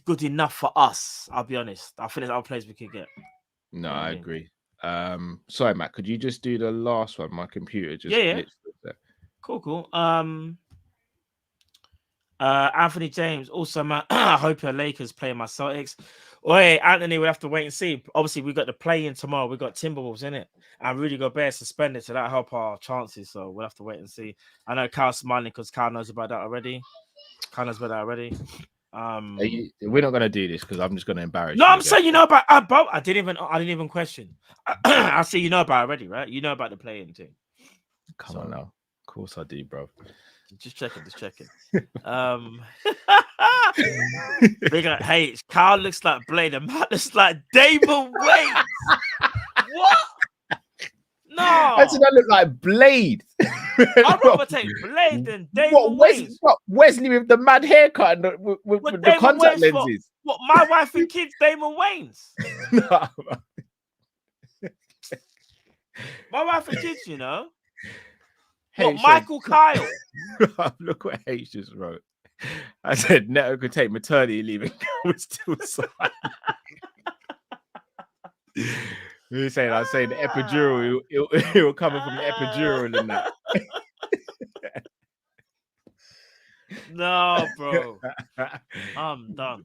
good enough for us. I'll be honest. I think there's other players we could get. No, I agree. Sorry, Matt, could you just do the last one? My computer just glitched there. Cool. Anthony James, also, man, I hope your Lakers play my Celtics. Oi, Anthony, we'll have to wait and see. Obviously, we got the play-in tomorrow. We got Timberwolves in it. And Rudy Gobert suspended, so that'll help our chances. So we'll have to wait and see. I know Kyle's smiling because Kyle knows about that already. We're not going to do this because I'm just going to embarrass you. No, I'm saying you know about Bob. I didn't even question. I see you know about it already, right? You know about the play-in thing. Come on now. Of course I do, bro. Just checking. Hey, Kyle looks like Blade, and Matt looks like Damon Wayne. What? No. How did I look like Blade? I'd rather take Blade than Damon Wayne. Wesley with the mad haircut and with the contact lenses. What, my wife and kids, Damon Wayne's? No. My wife and kids, you know. What, Michael Kyle? Look what H just wrote. I said Neto could take maternity leave and go still side. You saying? I was saying the epidural. It will come from the epidural and that. No, bro. I'm done.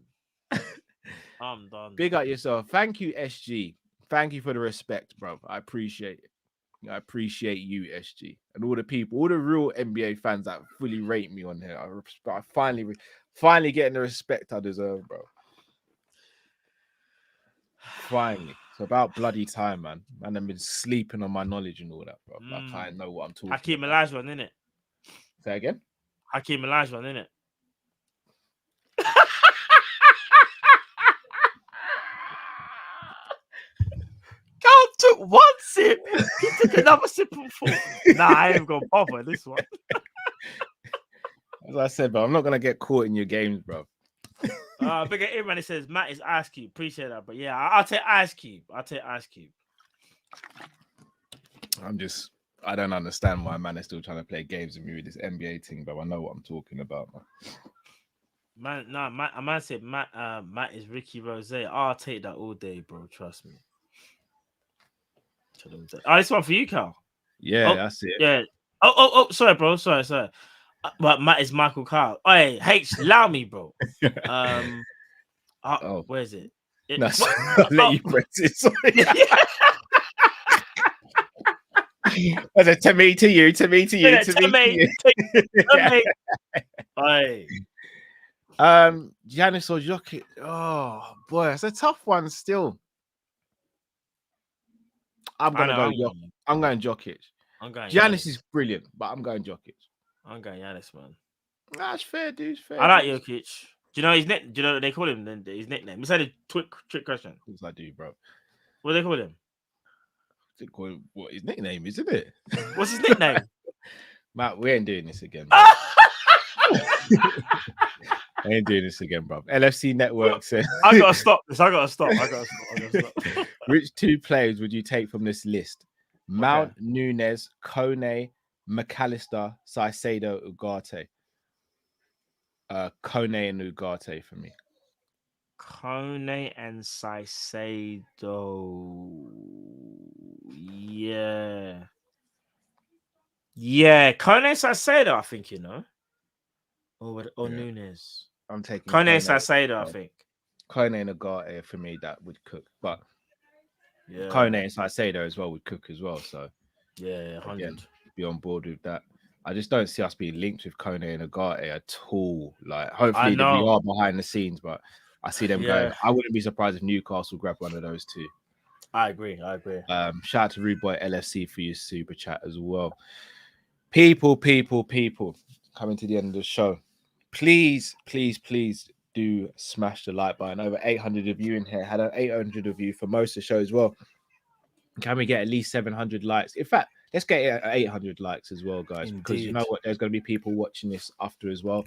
I'm done. Big up yourself. Thank you, SG. Thank you for the respect, bro. I appreciate it. I appreciate you, SG, and all the people, all the real NBA fans that fully rate me on here. I finally getting the respect I deserve, bro. Finally. It's about bloody time, man. Man, I've been sleeping on my knowledge and all that, bro. Like, I know what I'm talking Hakeem about. Olajuwon, innit? Say again? Hakeem Olajuwon, innit? Cal took one sip. He took another sip and thought, nah, I ain't gonna bother this one. As I said, bro, I'm not gonna get caught in your games, bro. Big at everyone says Matt is Ice Cube. Appreciate that, but yeah, I'll take Ice Cube. I don't understand why man is still trying to play games with me with this NBA thing, but I know what I'm talking about, man. Man said Matt is Ricky Rose. I'll take that all day, bro. Trust me. This one for you, Cal. Yeah, that's it. Yeah. Oh, sorry, bro. Sorry. But Matt is Michael Kyle. Hey, H, allow me, bro. Where is it? I'll let you press it. Sorry. Was it to me, to you, to me, to you, Yeah, to me, to you? Hey. Giannis or Jokic? Oh boy, it's a tough one still. I'm going Jokic. Giannis is brilliant, but I'm going Jokic. I'm going Giannis, man. That's fair, dude. Fair. I like Jokic. Do you know his nickname? Do you know what they call him? His nickname. Let's say a trick question. Yes, I do, bro. What do they call him? What his nickname is, isn't it? What's his nickname? Matt, we ain't doing this again. I ain't doing this again, bro. LFC Network says I gotta stop this. I gotta stop. Which two players would you take from this list? Mount, Nunes, Kone, McAllister, Saicedo, Ugarte. Kone and Ugarte for me. Kone and Saicedo. Yeah. Kone and Saicedo, I think, Or Nunes. I'm taking Kone and Saicedo, I think. Kone and Ugarte for me, that would cook. But yeah, Kone and Saicedo as well would cook as well. So yeah, 100. Again, be on board with that. I just don't see us being linked with Kone and Ugarte at all. Like, hopefully we are behind the scenes, but I see them going. I wouldn't be surprised if Newcastle grab one of those two. I agree. Shout out to Rude Boy LFC for your super chat as well. People coming to the end of the show. Please do smash the like button. Over 800 of you in here. Had 800 of you for most of the show as well. Can we get at least 700 likes? In fact, let's get 800 likes as well, guys. Indeed. Because you know what? There's going to be people watching this after as well.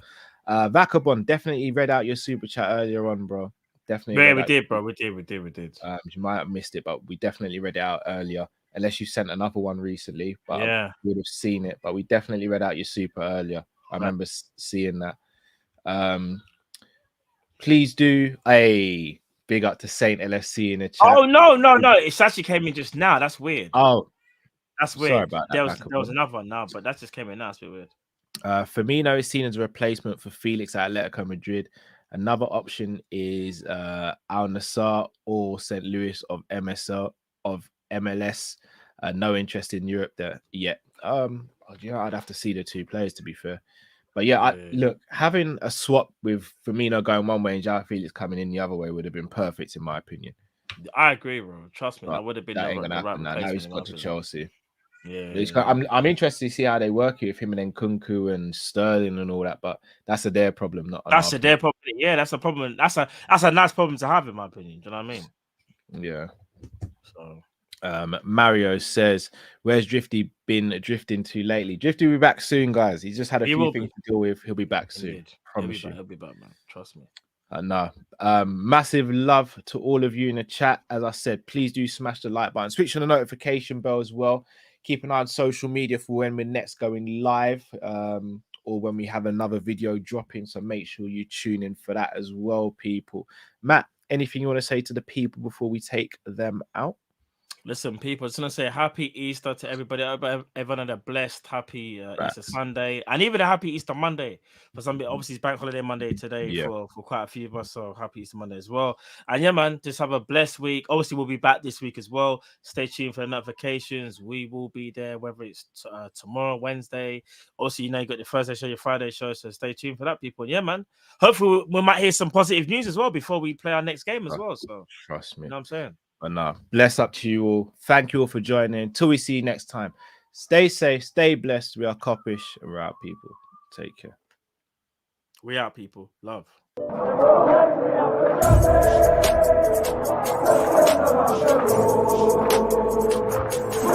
Vacabon definitely read out your super chat earlier on, bro. Definitely. Yeah, we did, bro. We did. You might have missed it, but we definitely read it out earlier. Unless you sent another one recently, but I would have seen it. But we definitely read out your super earlier. I remember seeing that. Please do a big up to Saint LFC in the chat. Oh no! It actually came in just now. That's weird. Oh, that's weird. Sorry about that. There was another one now, but that just came in now. It's a bit weird. Firmino is seen as a replacement for Felix at Atletico Madrid. Another option is Al Nassr or St. Louis of MLS. No interest in Europe there yet. I'd have to see the two players, to be fair. But look, having a swap with Firmino going one way and João Felix coming in the other way would have been perfect, in my opinion. I agree, bro. Trust me, but that would have been that ain't gonna happen now. Now he's got to Chelsea. I'm interested to see how they work with him and then Kunku and Sterling and all that, but that's their problem, not their problem. Yeah, that's a problem. That's a nice problem to have, in my opinion. Do you know what I mean? Yeah. So Mario says, "Where's Drifty been drifting to lately?" Drifty will be back soon, guys. He's just had a few things to deal with. He'll be back soon. Promise you. He'll be back, man. Trust me. No. Massive love to all of you in the chat. As I said, please do smash the like button. Switch on the notification bell as well. Keep an eye on social media for when we're next going live, or when we have another video dropping. So make sure you tune in for that as well, people. Matt, anything you want to say to the people before we take them out? Listen, people, just want to say happy Easter to everybody. Everyone had a blessed, happy Easter Sunday, and even a happy Easter Monday for some. Obviously, it's Bank Holiday Monday today for quite a few of us. So happy Easter Monday as well. And yeah, man, just have a blessed week. Obviously, we'll be back this week as well. Stay tuned for the notifications. We will be there, whether it's tomorrow, Wednesday. Also, you know, you got your Thursday show, your Friday show. So stay tuned for that, people. Yeah, man. Hopefully, we might hear some positive news as well before we play our next game as well. So trust me. You know what I'm saying? But no, bless up to you all. Thank you all for joining. Till we see you next time. Stay safe, stay blessed. We are Kopish and we're out, people. Take care. We out, people. Love.